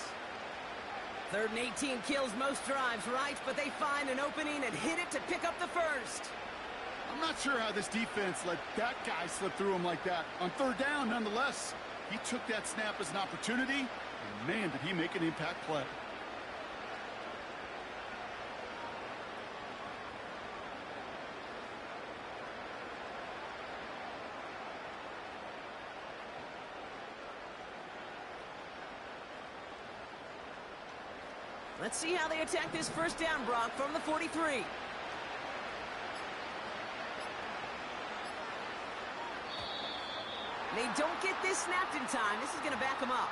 [SPEAKER 5] 3rd and 18 kills most drives, right? But they find an opening and hit it to pick up the first.
[SPEAKER 6] I'm not sure how this defense let that guy slip through him like that. On 3rd down, nonetheless, he took that snap as an opportunity, and man, did he make an impact play.
[SPEAKER 5] Let's see how they attack this first down, Brock, from the 43. They don't get this snapped in time. This is going to back them up.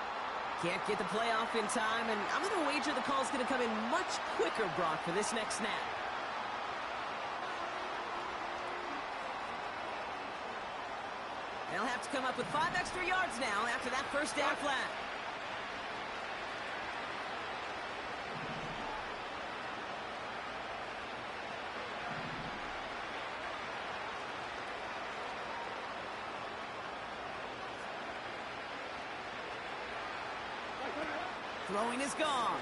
[SPEAKER 5] Can't get the play off in time, and I'm going to wager the call is going to come in much quicker, Brock, for this next snap. They'll have to come up with 5 extra yards now after that first down flat. Throwing is gone.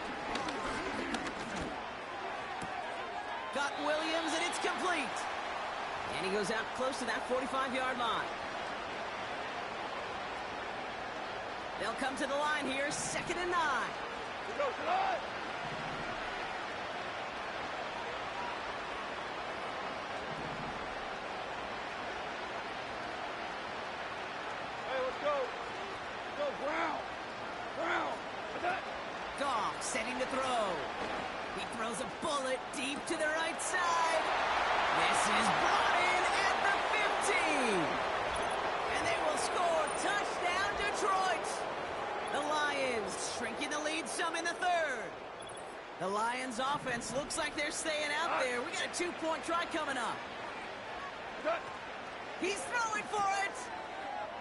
[SPEAKER 5] Got Williams, and it's complete. And he goes out close to that 45-yard line. They'll come to the line here, 2nd and 9.
[SPEAKER 3] Go, come Hey, let's go. Go, Brown. Brown.
[SPEAKER 5] Goff setting to throw. He throws a bullet deep to the right side. This is brought in at the 15. And they will score. Touchdown, Detroit. The Lions shrinking the lead some in the 3rd. The Lions offense looks like they're staying out there. We got a 2-point try coming up. He's throwing for it.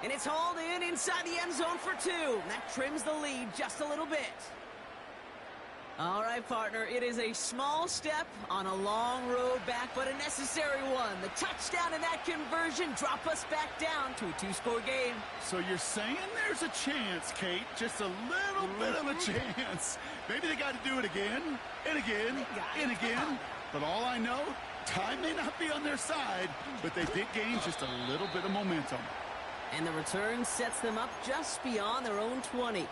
[SPEAKER 5] And it's hauled in inside the end zone for 2. That trims the lead just a little bit. All right, partner, it is a small step on a long road back, but a necessary one. The touchdown and that conversion drop us back down to a 2-score game.
[SPEAKER 6] So you're saying there's a chance, Kate, just a little bit of a chance. Maybe they got to do it again, and again, and again. But all I know, time may not be on their side, but they did gain just a little bit of momentum.
[SPEAKER 5] And the return sets them up just beyond their own 20.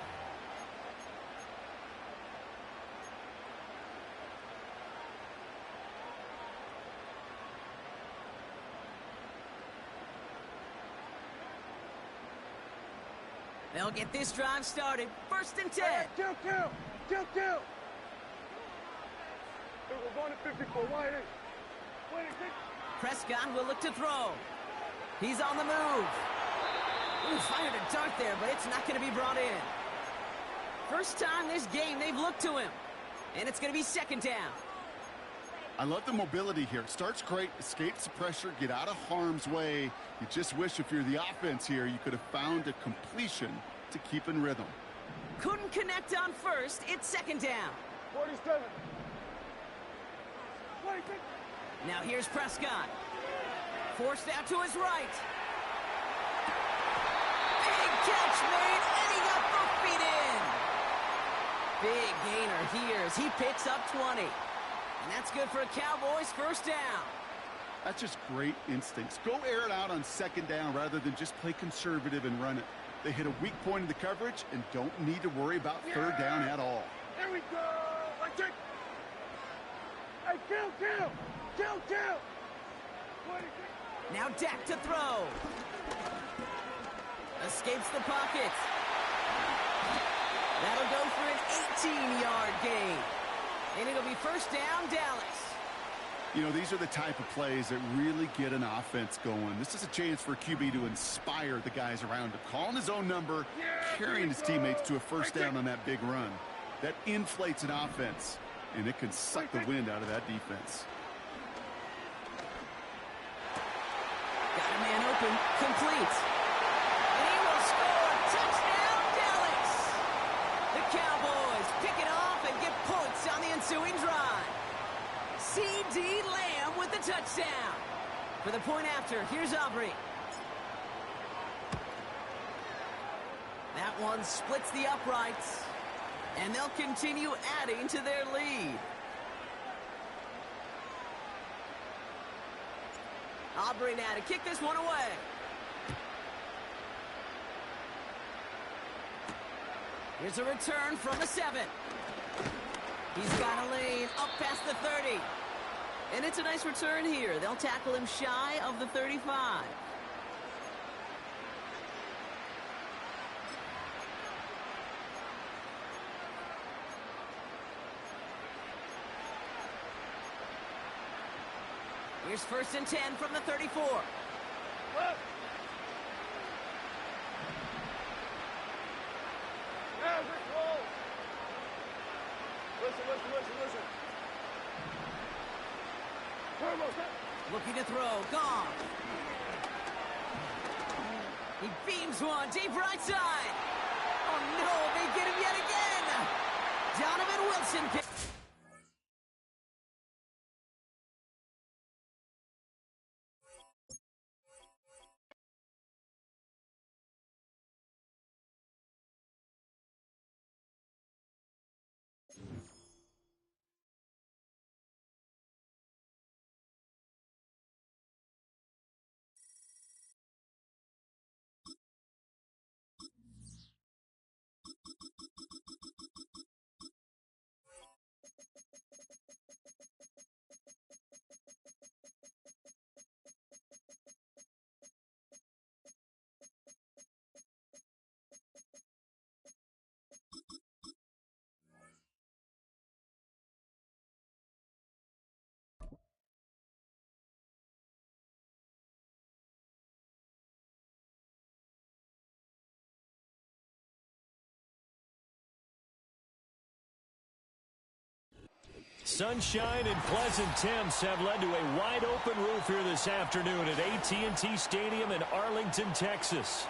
[SPEAKER 5] They'll get this drive started. 1st and 10.
[SPEAKER 3] Hey, kill. We're going to 54. Why
[SPEAKER 5] Prescott will look to throw. He's on the move. Ooh, fired a dart there, but it's not going to be brought in. First time this game they've looked to him. And it's going to be 2nd down.
[SPEAKER 6] I love the mobility here. It starts great, escapes the pressure, get out of harm's way. You just wish if you're the offense here, you could have found a completion to keep in rhythm.
[SPEAKER 5] Couldn't connect on 1st. It's 2nd down.
[SPEAKER 3] 47. 26.
[SPEAKER 5] Now here's Prescott. Forced out to his right. Big catch made, and he got both feet in. Big gainer here as he picks up 20. And that's good for a Cowboys 1st down.
[SPEAKER 6] That's just great instincts. Go air it out on 2nd down rather than just play conservative and run it. They hit a weak point in the coverage and don't need to worry about 3rd down at all.
[SPEAKER 3] Here we go. Let's take. Hey, kill. 26.
[SPEAKER 5] Now Dak to throw. Escapes the pocket. That'll go for an 18-yard gain. And it'll be 1st down, Dallas.
[SPEAKER 6] You know, these are the type of plays that really get an offense going. This is a chance for a QB to inspire the guys around him. Calling his own number, carrying his teammates to a 1st down on that big run. That inflates an offense, and it can suck the wind out of that defense.
[SPEAKER 5] a man open. Complete. And he will score. Touchdown, Dallas. The Cowboys pick it off and get points on the ensuing drive. C.D. Lamb with the touchdown. For the point after, here's Aubrey. That one splits the uprights. And they'll continue adding to their lead. Aubrey now to kick this one away. Here's a return from the 7. He's got a lane up past the 30. And it's a nice return here. They'll tackle him shy of the 35. Here's 1st and 10 from the 34.
[SPEAKER 3] Left. Yeah, Rick, roll. Listen. Turbo, step.
[SPEAKER 5] Looking to throw. Gone. He beams one deep right side. Oh, no. They get him yet again. Donovan Wilson.
[SPEAKER 1] Sunshine and pleasant temps have led to a wide-open roof here this afternoon at AT&T Stadium in Arlington, Texas.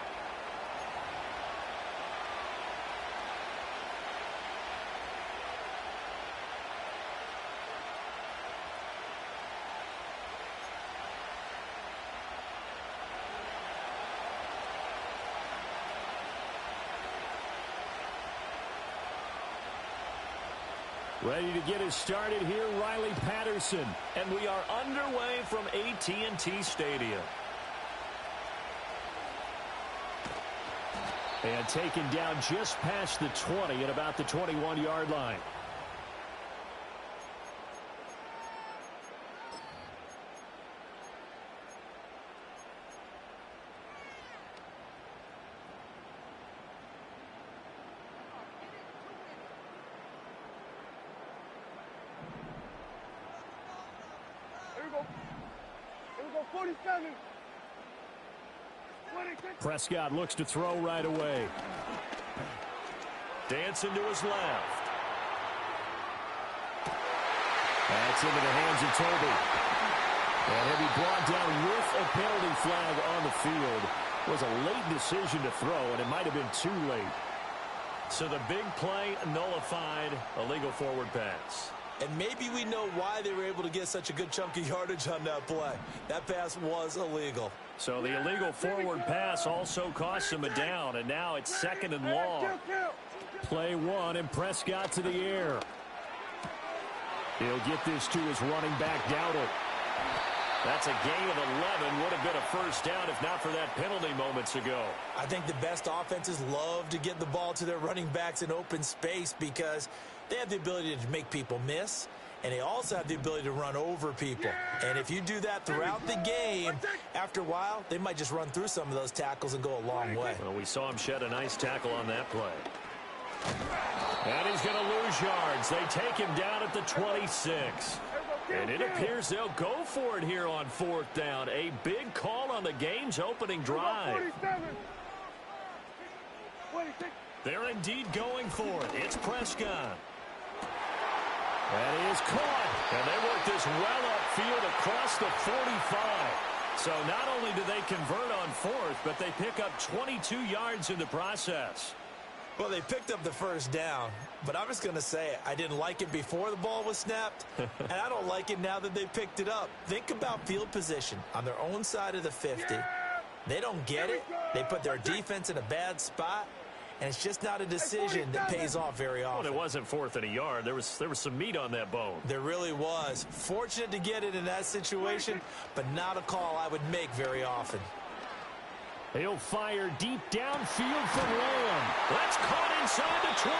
[SPEAKER 1] Ready to get us started here, Riley Patterson. And we are underway from AT&T Stadium. And taken down just past the 20 at about the 21-yard line. Prescott looks to throw right away. Dancing to his left. That's into the hands of Toby. And he'll be brought down with a penalty flag on the field. It was a late decision to throw, and it might have been too late. So the big play nullified, a legal forward pass.
[SPEAKER 2] And maybe we know why they were able to get such a good chunk of yardage on that play. That pass was illegal.
[SPEAKER 1] So the illegal forward pass also cost him a down, and now it's 2nd and long. Play 1, and Prescott to the air. He'll get this to his running back, Dowdle. That's a gain of 11. Would have been a first down if not for that penalty moments ago.
[SPEAKER 2] I think the best offenses love to get the ball to their running backs in open space because they have the ability to make people miss, and they also have the ability to run over people. And if you do that throughout the game, after a while, they might just run through some of those tackles and go a long way.
[SPEAKER 1] Well, we saw him shed a nice tackle on that play. And he's going to lose yards. They take him down at the 26. And it appears they'll go for it here on 4th down. A big call on the game's opening drive. They're indeed going for it. It's Prescott. That is caught. And they work this well upfield across the 45. So not only do they convert on fourth, but they pick up 22 yards in the process.
[SPEAKER 2] Well, they picked up the first down, but I'm just going to say I didn't like it before the ball was snapped, and I don't like it now that they picked it up. Think about field position on their own side of the 50. They don't get it. They put their defense in a bad spot, and it's just not a decision that pays off very often.
[SPEAKER 1] Well, it wasn't fourth and a yard. There was some meat on that bone.
[SPEAKER 2] There really was. Fortunate to get it in that situation, but not a call I would make very often.
[SPEAKER 4] He'll fire deep downfield from Lamb.
[SPEAKER 1] That's caught inside the 20.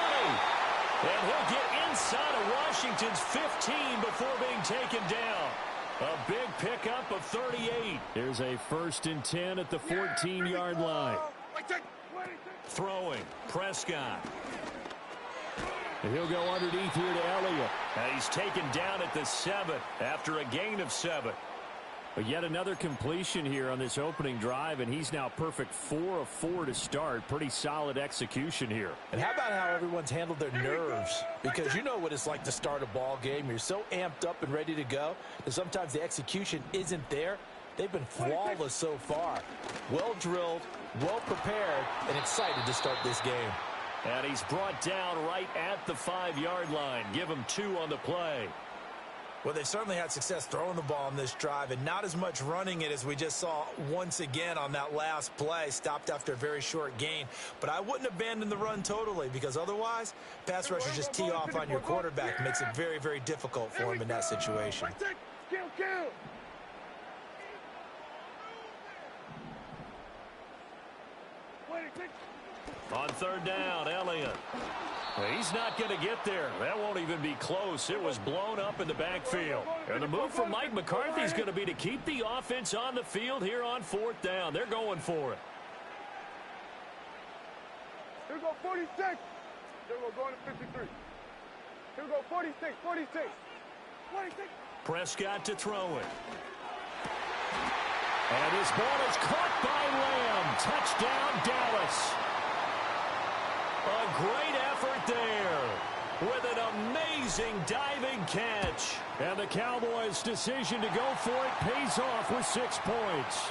[SPEAKER 1] And he'll get inside of Washington's 15 before being taken down. A big pickup of 38.
[SPEAKER 4] Here's a 1st and 10 at the 14-yard line.
[SPEAKER 1] Throwing, Prescott.
[SPEAKER 4] And he'll go underneath here to Elliott.
[SPEAKER 1] And he's taken down at the 7 after a gain of 7.
[SPEAKER 4] But yet another completion here on this opening drive, and he's now perfect 4 of 4 to start. Pretty solid execution here.
[SPEAKER 2] And how about how everyone's handled their nerves? Because you know what it's like to start a ball game. You're so amped up and ready to go that sometimes the execution isn't there. They've been flawless so far. Well drilled, well prepared, and excited to start this game.
[SPEAKER 1] And he's brought down right at the 5-yard line. Give him 2 on the play.
[SPEAKER 2] Well, they've certainly had success throwing the ball on this drive, and not as much running it as we just saw once again on that last play. Stopped after a very short gain. But I wouldn't abandon the run totally, because otherwise, pass rushers just tee off on your quarterback. Makes it very, very difficult for him in that situation.
[SPEAKER 1] On 3rd down, Elliott. He's not going to get there. That won't even be close. It was blown up in the backfield. And the move from Mike McCarthy is going to be to keep the offense on the field here on 4th down. They're going for it.
[SPEAKER 3] Here we go, 46. Here we go, going to 53. Here we go, 46, 46. 46.
[SPEAKER 1] Prescott to throw it. And his ball is caught by Lamb. Touchdown, Dallas. A great effort there with an amazing diving catch.
[SPEAKER 4] And the Cowboys' decision to go for it pays off with 6 points.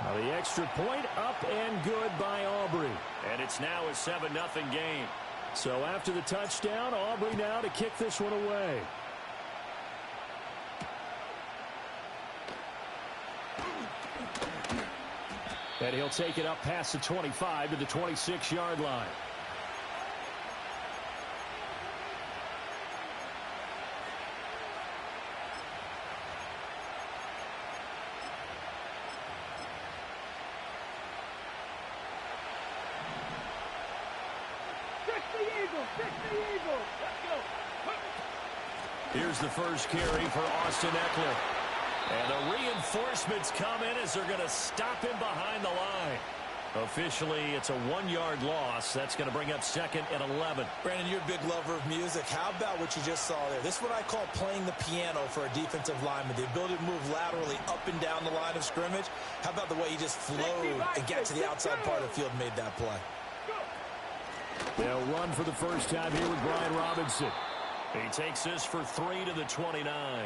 [SPEAKER 4] Now the extra point up and good by Aubrey.
[SPEAKER 1] And it's now a 7-0 game.
[SPEAKER 4] So after the touchdown, Aubrey now to kick this one away. And he'll take it up past the 25 to the 26-yard line.
[SPEAKER 1] Here's the first carry for Austin Eckler. And the reinforcements come in as they're going to stop him behind the line. Officially, it's a 1-yard loss. That's going to bring up 2nd and 11.
[SPEAKER 2] Brandon, you're a big lover of music. How about what you just saw there? This is what I call playing the piano for a defensive lineman. The ability to move laterally up and down the line of scrimmage. How about the way he just flowed and got to the outside part of the field and made that play?
[SPEAKER 4] They'll run for the first time here with Brian Robinson.
[SPEAKER 1] He takes this for 3 to the 29.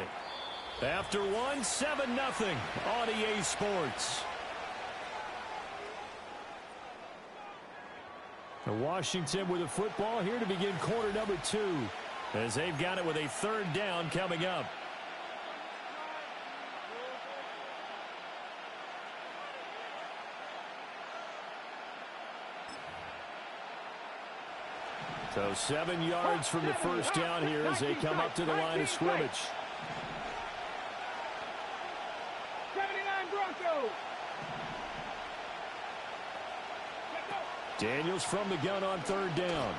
[SPEAKER 4] After 1, 7-0 on EA Sports. Washington with a football here to begin quarter number 2. As they've got it with a 3rd down coming up. So 7 yards from the first down here as they come up to the line of scrimmage.
[SPEAKER 3] 79 Broncos.
[SPEAKER 4] Daniels from the gun on 3rd down.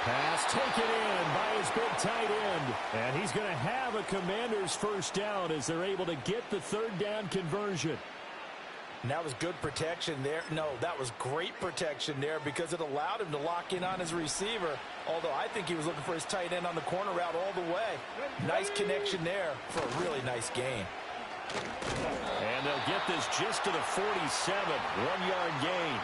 [SPEAKER 4] Pass taken in by his big tight end. And he's going to have a Commander's first down as they're able to get the 3rd down conversion.
[SPEAKER 2] And that was good protection there. No, that was great protection there because it allowed him to lock in on his receiver. Although I think he was looking for his tight end on the corner route all the way. Nice connection there for a really nice gain.
[SPEAKER 1] And they'll get this just to the 47. 1-yard gain.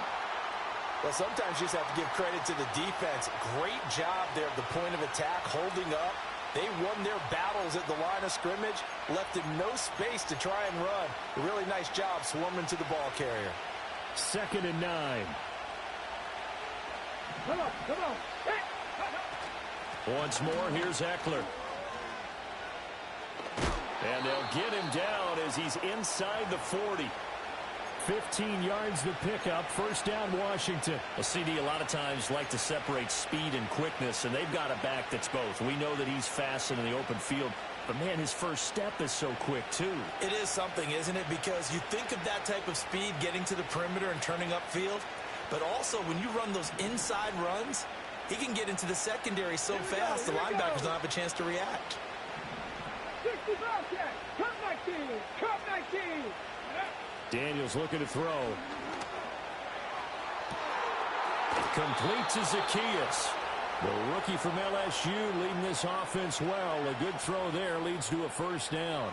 [SPEAKER 2] Well, sometimes you just have to give credit to the defense. Great job there at the point of attack, holding up, They won their battles at the line of scrimmage, left him no space to try and run. A really nice job swarming to the ball carrier.
[SPEAKER 4] 2nd and 9.
[SPEAKER 3] Come on, come on.
[SPEAKER 1] Once more, here's Eckler. And they'll get him down as he's inside the 40.
[SPEAKER 4] 15 yards the pickup. 1st down, Washington.
[SPEAKER 1] A CD a lot of times like to separate speed and quickness, and they've got a back that's both. We know that he's fast in the open field, but, man, his first step is so quick, too.
[SPEAKER 2] It is something, isn't it? Because you think of that type of speed getting to the perimeter and turning upfield, but also when you run those inside runs, he can get into the secondary so fast the linebackers don't have a chance to react.
[SPEAKER 3] 60 Bobcat, cut 19, cut 19.
[SPEAKER 4] Daniels looking to throw.
[SPEAKER 1] Complete to Zacchaeus. The rookie from LSU leading this offense well. A good throw there leads to a 1st down.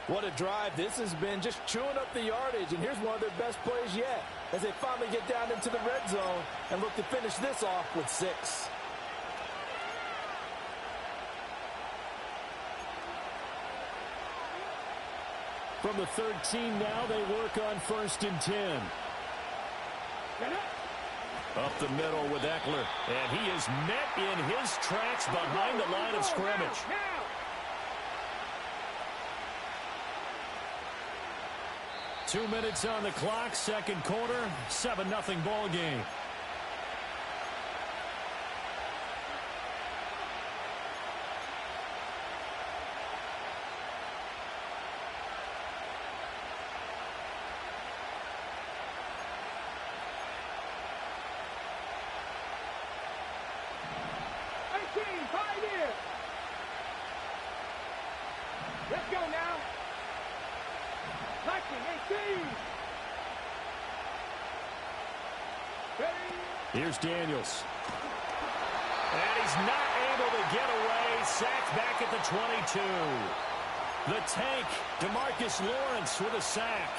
[SPEAKER 2] What a drive this has been, just chewing up the yardage, and here's one of their best plays yet as they finally get down into the red zone and look to finish this off with 6.
[SPEAKER 4] From the 13 now, they work on 1st and 10.
[SPEAKER 1] Up the middle with Eckler, and he is met in his tracks behind the line of scrimmage. 2 minutes on the clock, 2nd quarter, 7-0 ball game.
[SPEAKER 3] Let's go now. 19, 18.
[SPEAKER 4] Here's Daniels.
[SPEAKER 1] And he's not able to get away. Sacked back at the 22. The tank, DeMarcus Lawrence with a sack.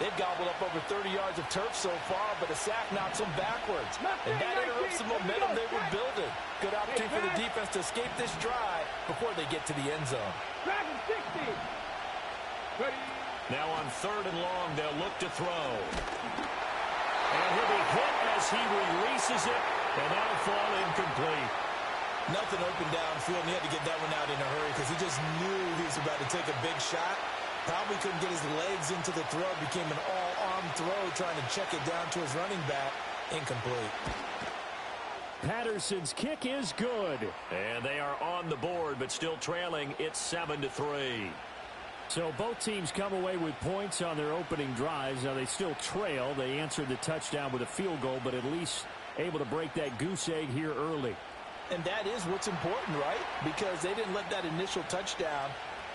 [SPEAKER 2] They've gobbled up over 30 yards of turf so far, but a sack knocks them backwards. And that interrupts the momentum they were building. Good opportunity for the defense to escape this drive before they get to the end zone.
[SPEAKER 3] Dragon 60.
[SPEAKER 1] Now on 3rd and long, they'll look to throw. And he'll be hit as he releases it, and that'll fall incomplete.
[SPEAKER 2] Nothing open downfield, and he had to get that one out in a hurry because he just knew he was about to take a big shot. Probably couldn't get his legs into the throw. Became an all-arm throw trying to check it down to his running back. Incomplete.
[SPEAKER 4] Patterson's kick is good.
[SPEAKER 1] And they are on the board, but still trailing. It's 7-3.
[SPEAKER 4] So both teams come away with points on their opening drives. Now they still trail. They answered the touchdown with a field goal, but at least able to break that goose egg here early.
[SPEAKER 2] And that is what's important, right? Because they didn't let that initial touchdown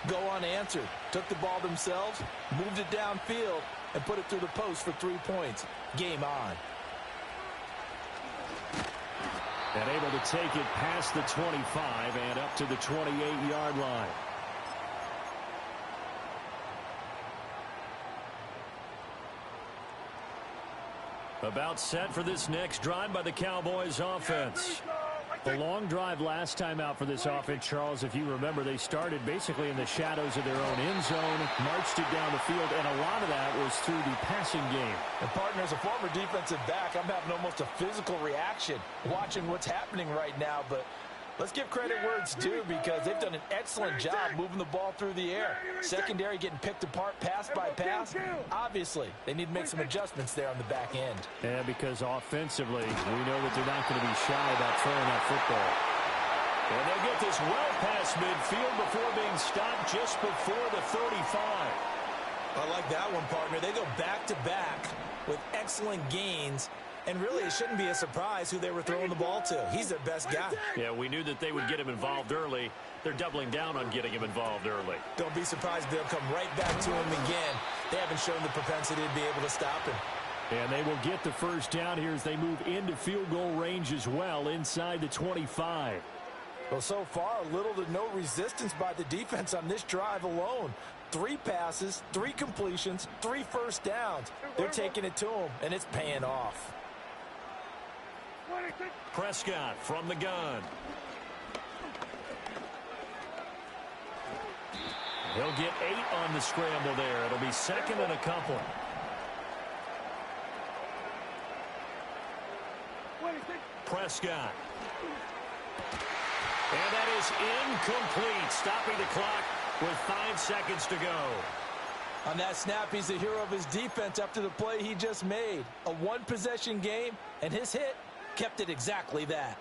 [SPEAKER 2] go unanswered. Took the ball themselves, moved it downfield, and put it through the post for 3 points. Game on.
[SPEAKER 4] And able to take it past the 25 and up to the 28-yard line. About set for this next drive by the Cowboys offense. The long drive last time out for this offense, Charles, if you remember, they started basically in the shadows of their own end zone, marched it down the field, and a lot of that was through the passing game.
[SPEAKER 2] And, partner, as a former defensive back, I'm having almost a physical reaction watching what's happening right now, but let's give credit where it's due because they've done an excellent job moving the ball through the air. Secondary getting picked apart pass by pass. Obviously, they need to make some adjustments there on the back end.
[SPEAKER 4] Yeah, because offensively, we know that they're not going to be shy about throwing that football.
[SPEAKER 1] And they'll get this well past midfield before being stopped just before the 35.
[SPEAKER 2] I like that one, partner. They go back-to-back with excellent gains. And really, it shouldn't be a surprise who they were throwing the ball to. He's their best guy.
[SPEAKER 1] Yeah, we knew that they would get him involved early. They're doubling down on getting him involved early.
[SPEAKER 2] Don't be surprised if they'll come right back to him again. They haven't shown the propensity to be able to stop him.
[SPEAKER 4] And they will get the first down here as they move into field goal range as well inside the 25.
[SPEAKER 2] Well, so far, little to no resistance by the defense on this drive alone. 3 passes, 3 completions, 3 first downs. They're taking it to him, and it's paying off.
[SPEAKER 1] Prescott from the gun. He'll get 8 on the scramble there. It'll be second and a couple. Prescott. And that is incomplete, stopping the clock with 5 seconds to go.
[SPEAKER 2] On that snap, he's the hero of his defense after the play he just made. A one-possession game, and his hit kept it exactly that.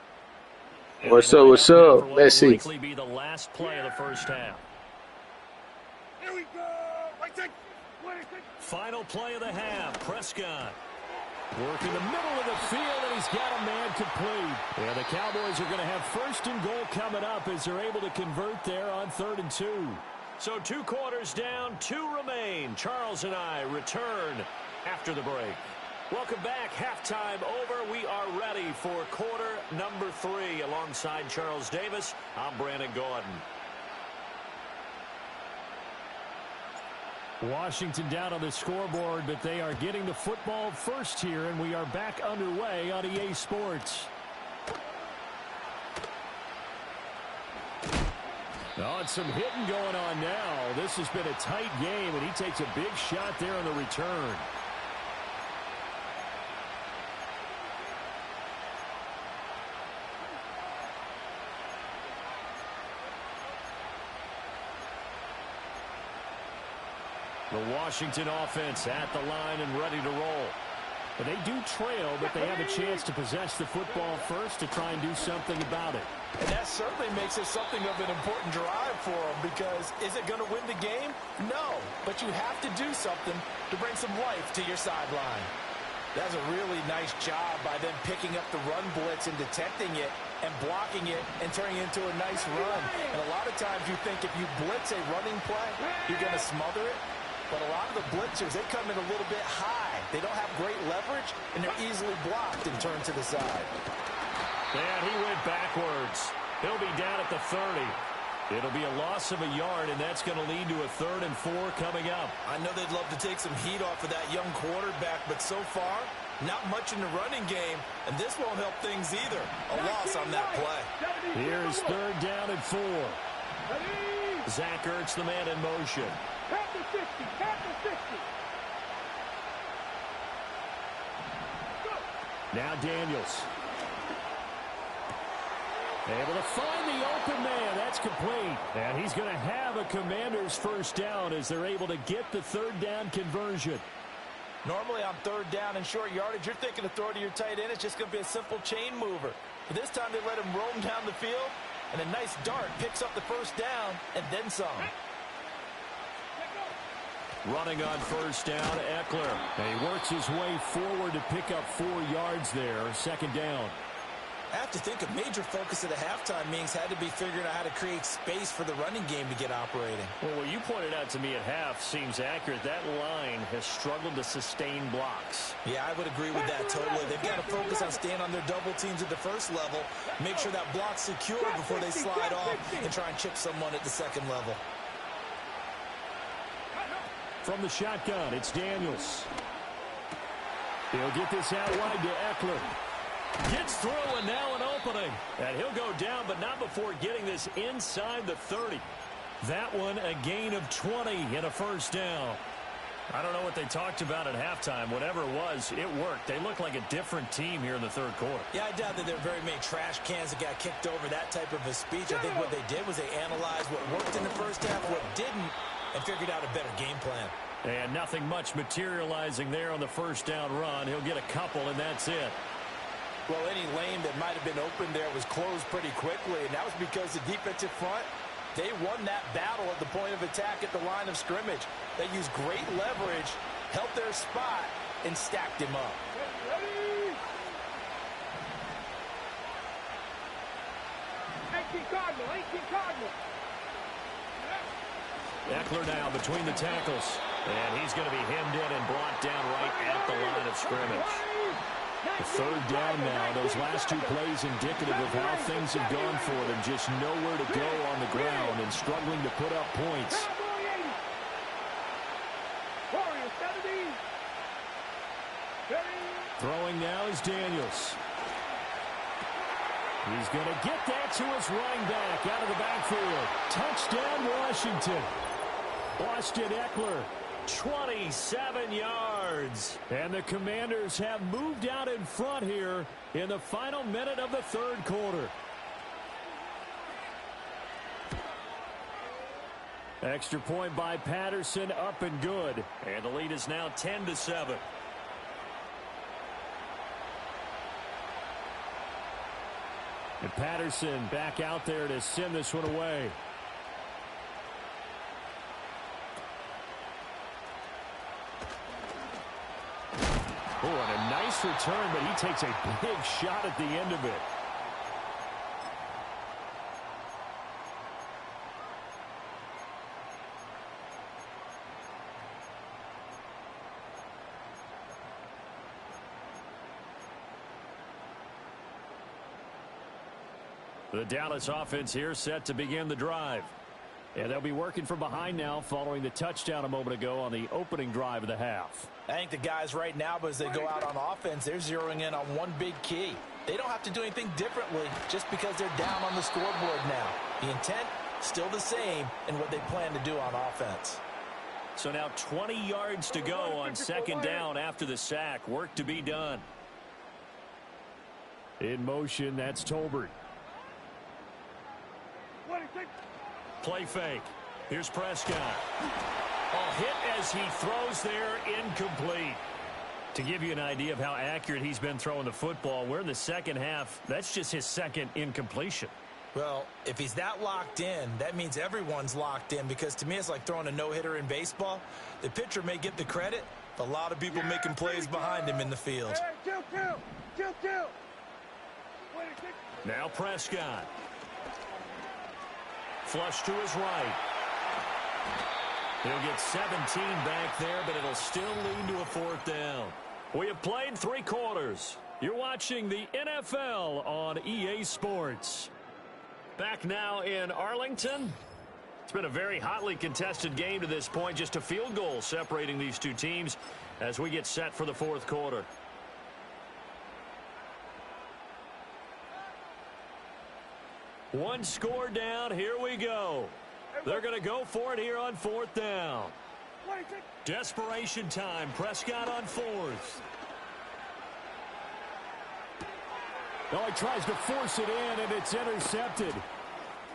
[SPEAKER 7] What's up? What's up? Let's see.
[SPEAKER 1] Likely be the last play of the first half.
[SPEAKER 3] Here we go.
[SPEAKER 1] Final play of the half. Prescott. Working the middle of the field, and he's got a man complete. And the Cowboys are going to have first and goal coming up as they're able to convert there on 3rd and 2. So 2 quarters down, 2 remain. Charles and I return after the break. Welcome back. Halftime over. We are ready for quarter number 3. Alongside Charles Davis, I'm Brandon Gordon.
[SPEAKER 4] Washington down on the scoreboard, but they are getting the football first here, and we are back underway on EA Sports. Oh, and some hitting going on now. This has been a tight game, and he takes a big shot there on the return. The Washington offense at the line and ready to roll. But they do trail, but they have a chance to possess the football first to try and do something about it.
[SPEAKER 2] And that certainly makes it something of an important drive for them, because is it going to win the game? No, but you have to do something to bring some life to your sideline. That's a really nice job by them picking up the run blitz and detecting it and blocking it and turning it into a nice run. And a lot of times you think if you blitz a running play, you're going to smother it. But a lot of the blitzers, they come in a little bit high. They don't have great leverage, and they're easily blocked and turned to the side.
[SPEAKER 1] And he went backwards. He'll be down at the 30. It'll be a loss of a yard, and that's going to lead to a 3rd and 4 coming up.
[SPEAKER 2] I know they'd love to take some heat off of that young quarterback, but so far, not much in the running game, and this won't help things either. A loss on that play.
[SPEAKER 4] Here's 3rd down and 4.
[SPEAKER 1] Zach Ertz, the man in motion.
[SPEAKER 3] Tap the 60. Tap the 60.
[SPEAKER 4] Now Daniels. Able to find the open man. That's complete. And he's going to have a Commander's first down as they're able to get the 3rd down conversion.
[SPEAKER 2] Normally on 3rd down and short yardage, you're thinking to throw to your tight end. It's just going to be a simple chain mover. But this time they let him roam down the field, and a nice dart picks up the first down and then some.
[SPEAKER 1] Running on 1st down, Eckler.
[SPEAKER 4] And he works his way forward to pick up 4 yards there. 2nd down.
[SPEAKER 2] I have to think a major focus at the halftime meetings had to be figuring out how to create space for the running game to get operating.
[SPEAKER 1] Well, what you pointed out to me at half seems accurate. That line has struggled to sustain blocks.
[SPEAKER 2] Yeah, I would agree with that totally. They've got to focus on staying on their double teams at the first level, make sure that block's secure before they slide off and try and chip someone at the 2nd level.
[SPEAKER 4] From the shotgun, it's Daniels. He'll get this out wide to Eckler.
[SPEAKER 1] Gets through, and now an opening. And he'll go down, but not before getting this inside the 30. That one a gain of 20 and a 1st down. I don't know what they talked about at halftime. Whatever it was, it worked. They look like a different team here in the 3rd quarter.
[SPEAKER 2] Yeah, I doubt that there are very many trash cans that got kicked over, that type of a speech. I think what they did was they analyzed what worked in the first half, what didn't, and figured out a better game plan.
[SPEAKER 1] And nothing much materializing there on the 1st down run. He'll get a couple, and that's it.
[SPEAKER 2] Well, any lane that might have been open there was closed pretty quickly, and that was because the defensive front, they won that battle at the point of attack at the line of scrimmage. They used great leverage, held their spot, and stacked him up.
[SPEAKER 3] 18 Cardinal.
[SPEAKER 1] Eckler now between the tackles. And he's going to be hemmed in and brought down right at the line of scrimmage.
[SPEAKER 4] The 3rd down now. Those last 2 plays indicative of how things have gone for them. Just nowhere to go on the ground and struggling to put up points. Throwing now is Daniels. He's going to get that to his running back out of the backfield. Touchdown, Washington. Austin Eckler, 27 yards. And the Commanders have moved out in front here in the final minute of the third quarter. Extra point by Patterson, up and good.
[SPEAKER 1] And the lead is now 10-7.
[SPEAKER 4] And Patterson back out there to send this one away. Oh, and a nice return, but he takes a big shot at the end of it. The Dallas offense here set to begin the drive. And they'll be working from behind now following the touchdown a moment ago on the opening drive of the half.
[SPEAKER 2] I think the guys right now, as they go out on offense, they're zeroing in on one big key. They don't have to do anything differently just because they're down on the scoreboard now. The intent, still the same in what they plan to do on offense.
[SPEAKER 1] So now 20 yards to go on second down after the sack. Work to be done.
[SPEAKER 4] In motion, that's Tolbert.
[SPEAKER 1] Play fake. Here's Prescott. A hit as he throws there, incomplete. To give you an idea of how accurate he's been throwing the football, we're in the second half. That's just his second incompletion.
[SPEAKER 2] Well, if he's that locked in, that means everyone's locked in, because to me it's like throwing a no-hitter in baseball. The pitcher may get the credit, but a lot of people making plays behind him in the field.
[SPEAKER 1] Now Prescott. Flush to his right. He'll get 17 back there, but it'll still lead to a fourth down. We have played 3 quarters. You're watching the NFL on EA Sports. Back now in Arlington. It's been a very hotly contested game to this point. Just a field goal separating these two teams as we get set for the fourth quarter. One score down. Here we go. They're going to go for it here on fourth down. Desperation time. Prescott on fourth.
[SPEAKER 4] Oh, he tries to force it in, and it's intercepted.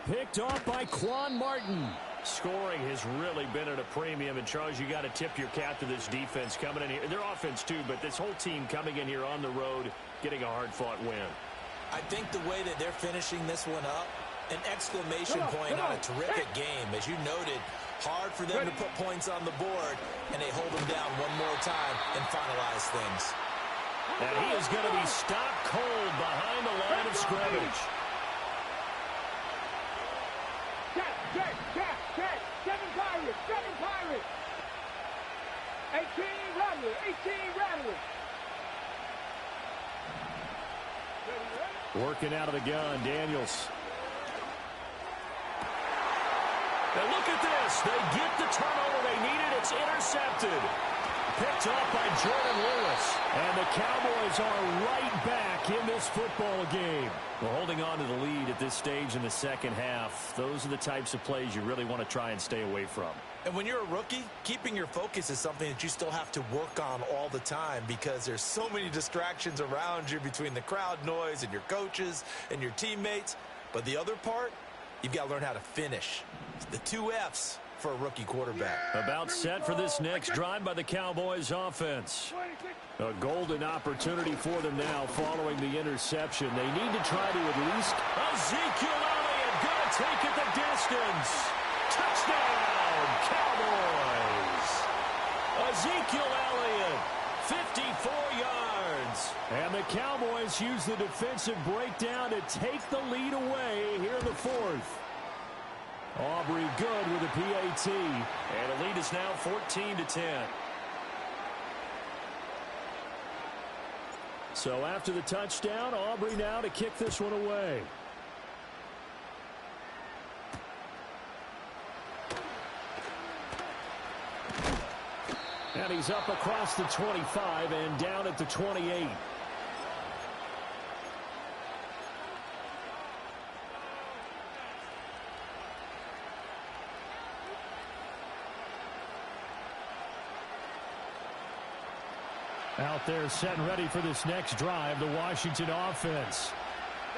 [SPEAKER 4] Picked off by Quan Martin.
[SPEAKER 1] Scoring has really been at a premium. And, Charles, you got to tip your cap to this defense coming in here. Their offense, too, but this whole team coming in here on the road, getting a hard-fought win.
[SPEAKER 2] I think the way that they're finishing this one up, an exclamation point on a terrific game. As you noted, hard for them to put points on the board, and they hold them down one more time and finalize things.
[SPEAKER 1] And he is going to be stopped cold behind the line of scrimmage.
[SPEAKER 3] Seven Pirates. 18 Rattlers.
[SPEAKER 4] Working out of the gun, Daniels.
[SPEAKER 1] Now look at this. They get the turnover they needed. It's intercepted. Picked off by Jordan Lewis.
[SPEAKER 4] And the Cowboys are right back in this football game.
[SPEAKER 1] Well, holding on to the lead at this stage in the second half, those are the types of plays you really want to try and stay away from.
[SPEAKER 2] And when you're a rookie, keeping your focus is something that you still have to work on all the time, because there's so many distractions around you between the crowd noise and your coaches and your teammates. But the other part, you've got to learn how to finish. It's the 2 F's for a rookie quarterback.
[SPEAKER 1] About set for this next drive by the Cowboys offense.
[SPEAKER 4] A golden opportunity for them now following the interception. They need to try to at least...
[SPEAKER 1] Ezekiel Elliott going to take it the distance. Touchdown, Cowboys. Ezekiel Elliott, 54 yards.
[SPEAKER 4] And the Cowboys use the defensive breakdown to take the lead away here in the fourth. Aubrey good with a PAT.
[SPEAKER 1] And the lead is now 14-10.
[SPEAKER 4] So after the touchdown, Aubrey now to kick this one away. And he's up across the 25 and down at the 28. Out there setting ready for this next drive, the Washington offense.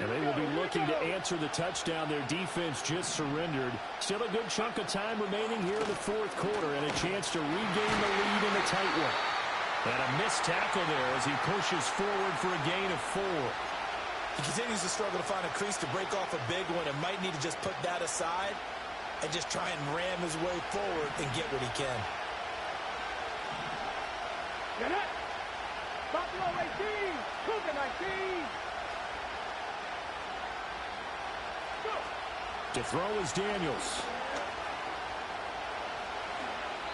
[SPEAKER 4] And they will be looking to answer the touchdown. Their defense just surrendered. Still a good chunk of time remaining here in the fourth quarter and a chance to regain the lead in a tight one. And a missed tackle there as he pushes forward for a gain of 4.
[SPEAKER 2] He continues to struggle to find a crease to break off a big one and might need to just put that aside and just try and ram his way forward and get what he can.
[SPEAKER 3] Get it! Buffalo 18! Cougar 19! Go!
[SPEAKER 4] To throw is Daniels.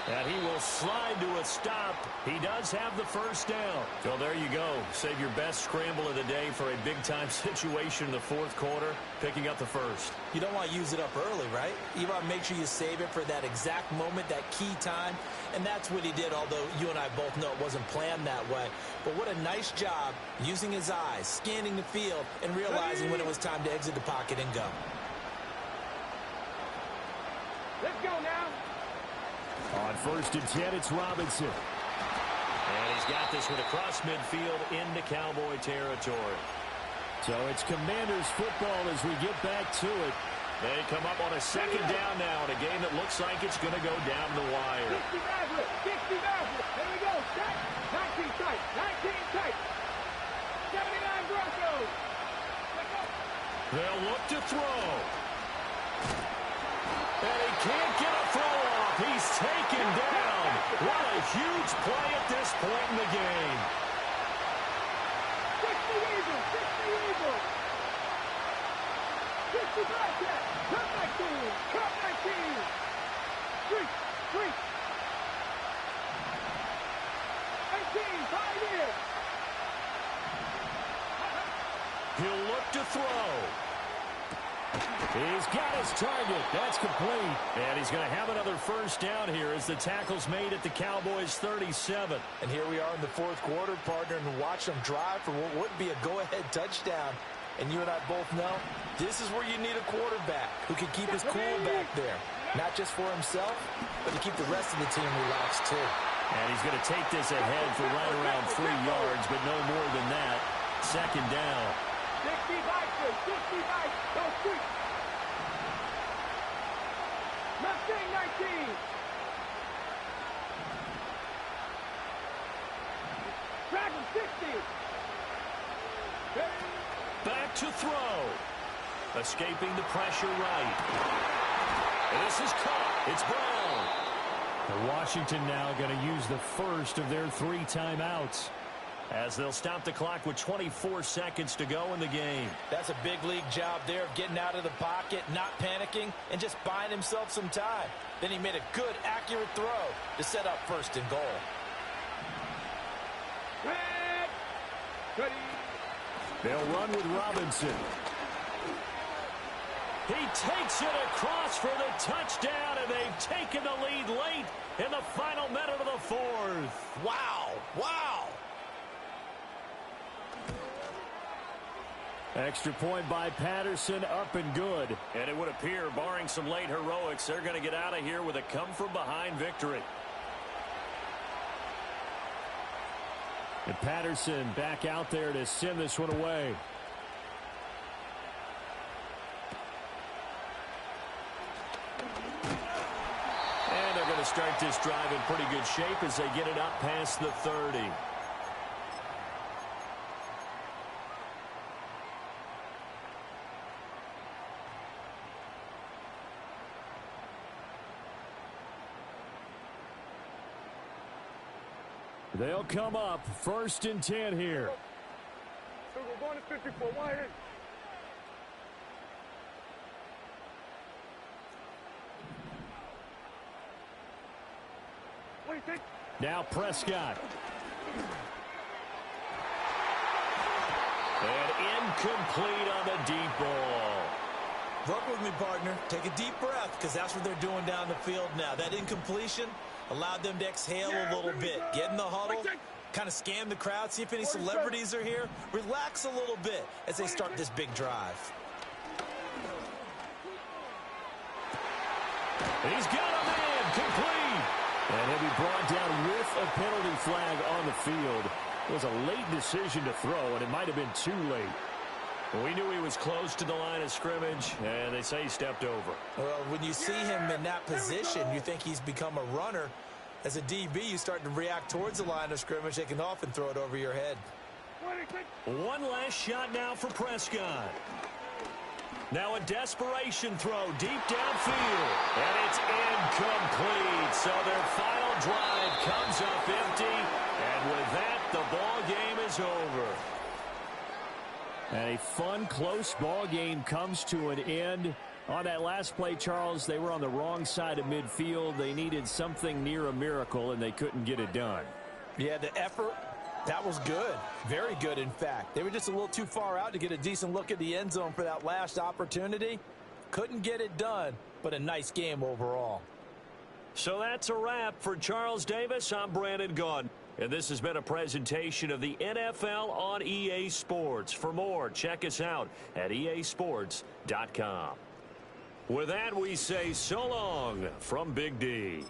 [SPEAKER 1] And he will slide to a stop. He does have the first down. So there you go. Save your best scramble of the day for a big-time situation in the fourth quarter, picking up the first.
[SPEAKER 2] You don't want to use it up early, right? You want to make sure you save it for that exact moment, that key time. And that's what he did, although you and I both know it wasn't planned that way. But what a nice job using his eyes, scanning the field, and realizing when it was time to exit the pocket and go.
[SPEAKER 3] Let's go now!
[SPEAKER 4] On 1st and 10, it's Robinson.
[SPEAKER 1] And he's got this one across midfield into Cowboy territory.
[SPEAKER 4] So it's Commanders football as we get back to it.
[SPEAKER 1] They come up on a second down now in a game that looks like it's going to go down the wire.
[SPEAKER 3] 60 Maverick! 60 Maverick! Here we go! Set! 19 tight! 19 tight! 79 Broncos! Let's go!
[SPEAKER 1] They'll look to throw. And he can't get a throw off. He's taken down. What a huge play at this point in the game.
[SPEAKER 3] 60 Eagles! 60 Eagles! 60 Bobcat! Cut 19! Cut 19! Street! Street! 19! 5 years!
[SPEAKER 1] He'll look to throw.
[SPEAKER 4] He's got his target. That's complete.
[SPEAKER 1] And he's going to have another first down here as the tackle's made at the Cowboys' 37.
[SPEAKER 2] And here we are in the fourth quarter, partner, and watch them drive for what would be a go-ahead touchdown. And you and I both know this is where you need a quarterback who can keep his cool back there. Not just for himself, but to keep the rest of the team relaxed, too.
[SPEAKER 1] And he's going to take this ahead for right around 3 yards, but no more than that. Second down.
[SPEAKER 3] 60 Bikers! 60 Bikers! Go Street! Mustang 19! Dragon 60!
[SPEAKER 1] Back to throw. Escaping the pressure right. And this is caught. It's Brown.
[SPEAKER 4] And Washington now going to use the first of their 3 timeouts,
[SPEAKER 1] as they'll stop the clock with 24 seconds to go in the game.
[SPEAKER 2] That's a big league job there of getting out of the pocket, not panicking, and just buying himself some time. Then he made a good, accurate throw to set up 1st and goal.
[SPEAKER 3] Red! Ready!
[SPEAKER 4] They'll run with Robinson.
[SPEAKER 1] He takes it across for the touchdown, and they've taken the lead late in the final minute of the fourth.
[SPEAKER 2] Wow! Wow!
[SPEAKER 4] Extra point by Patterson, up and good.
[SPEAKER 1] And it would appear, barring some late heroics, they're going to get out of here with a come-from-behind victory.
[SPEAKER 4] And Patterson back out there to send this one away.
[SPEAKER 1] And they're going to start this drive in pretty good shape as they get it up past the 30.
[SPEAKER 4] They'll come up 1st and 10 here.
[SPEAKER 3] So we're going to 54. Why in? What do you think?
[SPEAKER 4] Now Prescott.
[SPEAKER 1] And incomplete on the deep ball.
[SPEAKER 2] Work with me, partner. Take a deep breath, because that's what they're doing down the field now. That incompletion allowed them to exhale a little bit. Get in the huddle, kind of scan the crowd, see if any celebrities are here. Relax a little bit as they start this big drive.
[SPEAKER 1] He's got a man complete.
[SPEAKER 4] And he'll be brought down with a penalty flag on the field.
[SPEAKER 1] It was a late decision to throw, and it might have been too late. We knew he was close to the line of scrimmage, and they say he stepped over.
[SPEAKER 2] Well, when you see him in that position, you think he's become a runner. As a DB, you start to react towards the line of scrimmage. They can often throw it over your head.
[SPEAKER 1] One last shot now for Prescott. Now a desperation throw deep downfield. And it's incomplete. So their final drive comes up empty. And with that, the ball game is over. And a fun, close ball game comes to an end. On that last play, Charles, they were on the wrong side of midfield. They needed something near a miracle, and they couldn't get it done.
[SPEAKER 2] Yeah, the effort, that was good. Very good, in fact. They were just a little too far out to get a decent look at the end zone for that last opportunity. Couldn't get it done, but a nice game overall.
[SPEAKER 1] So that's a wrap for Charles Davis. I'm Brandon Gaudin. And this has been a presentation of the NFL on EA Sports. For more, check us out at easports.com. With that, we say so long from Big D.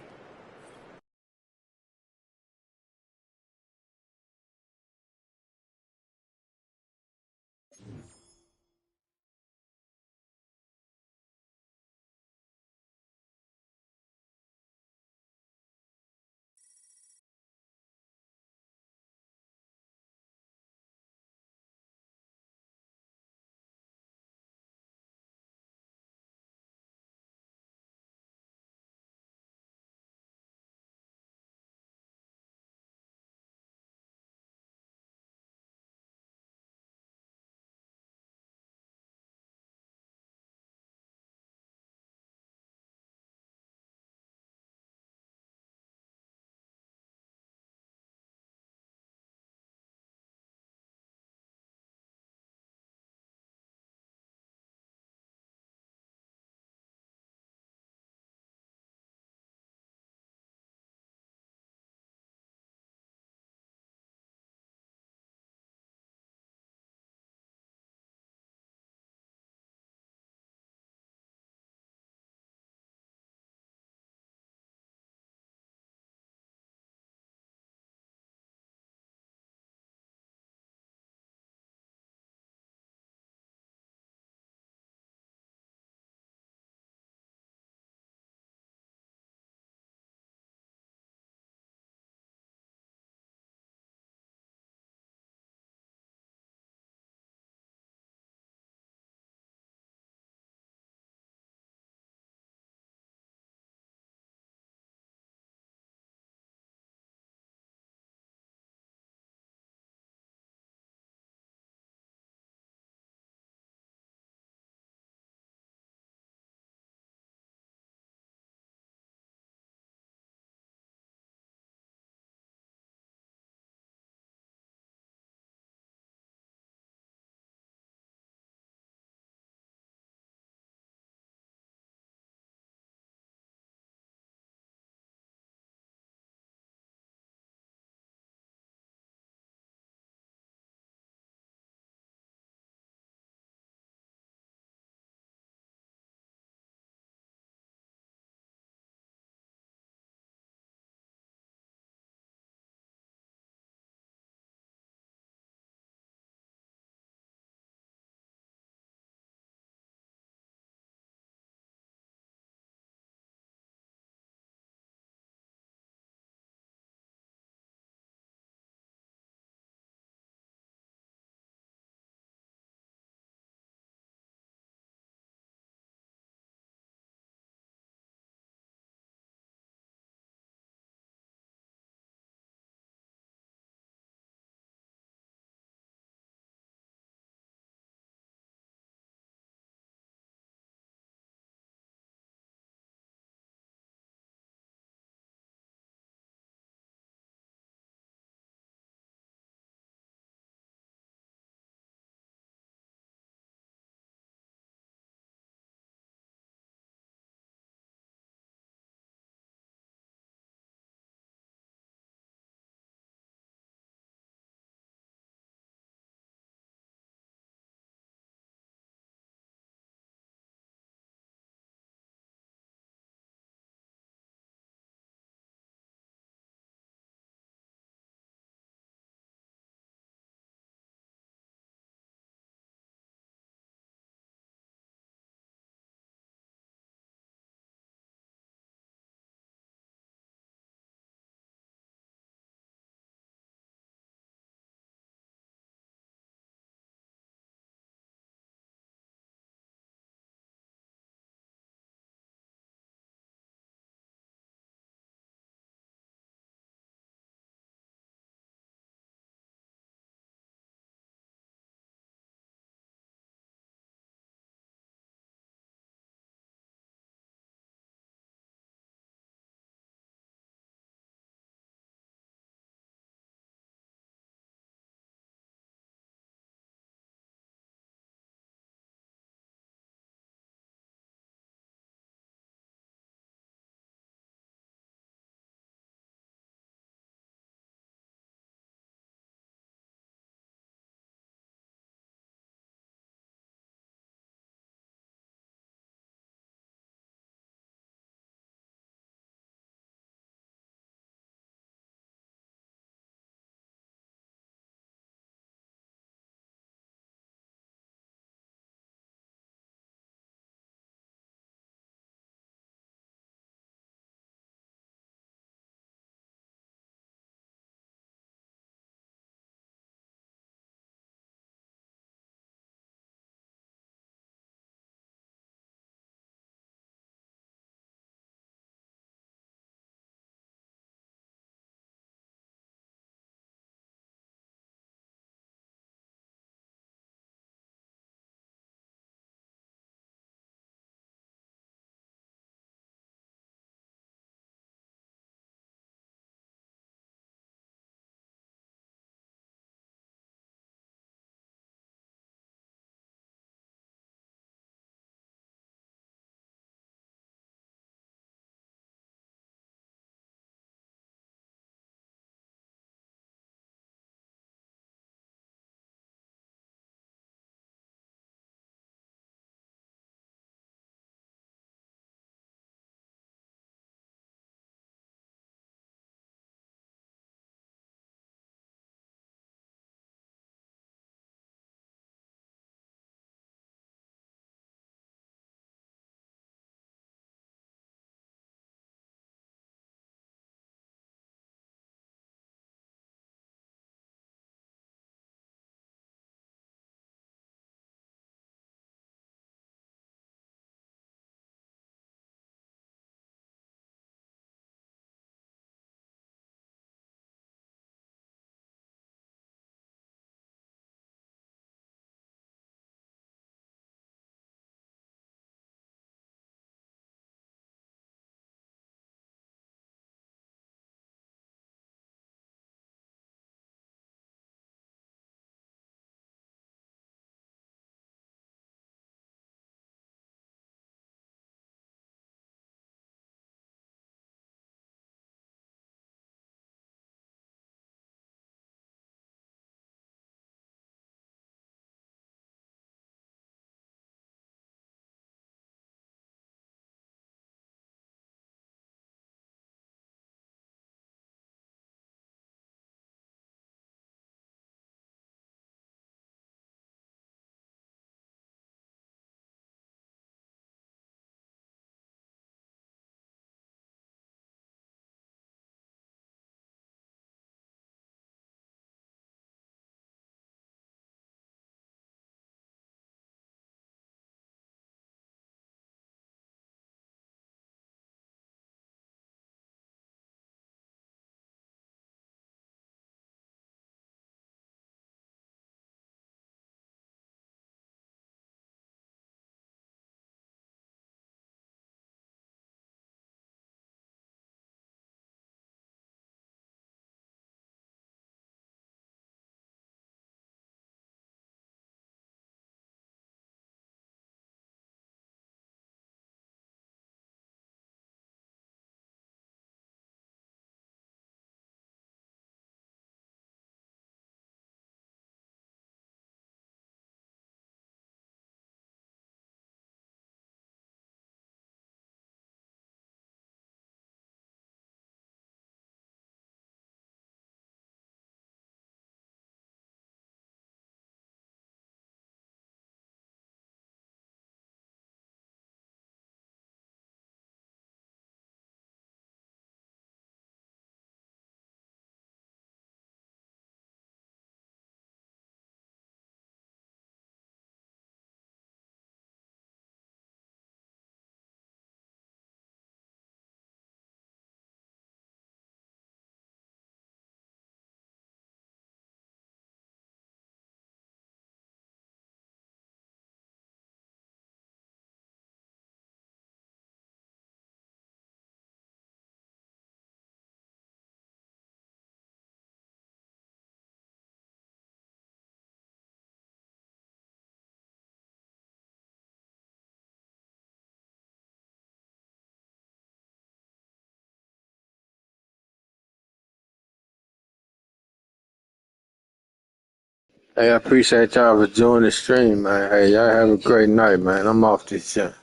[SPEAKER 7] Hey, I appreciate y'all for joining the stream, man. Hey, y'all have a great night, man. I'm off this shit.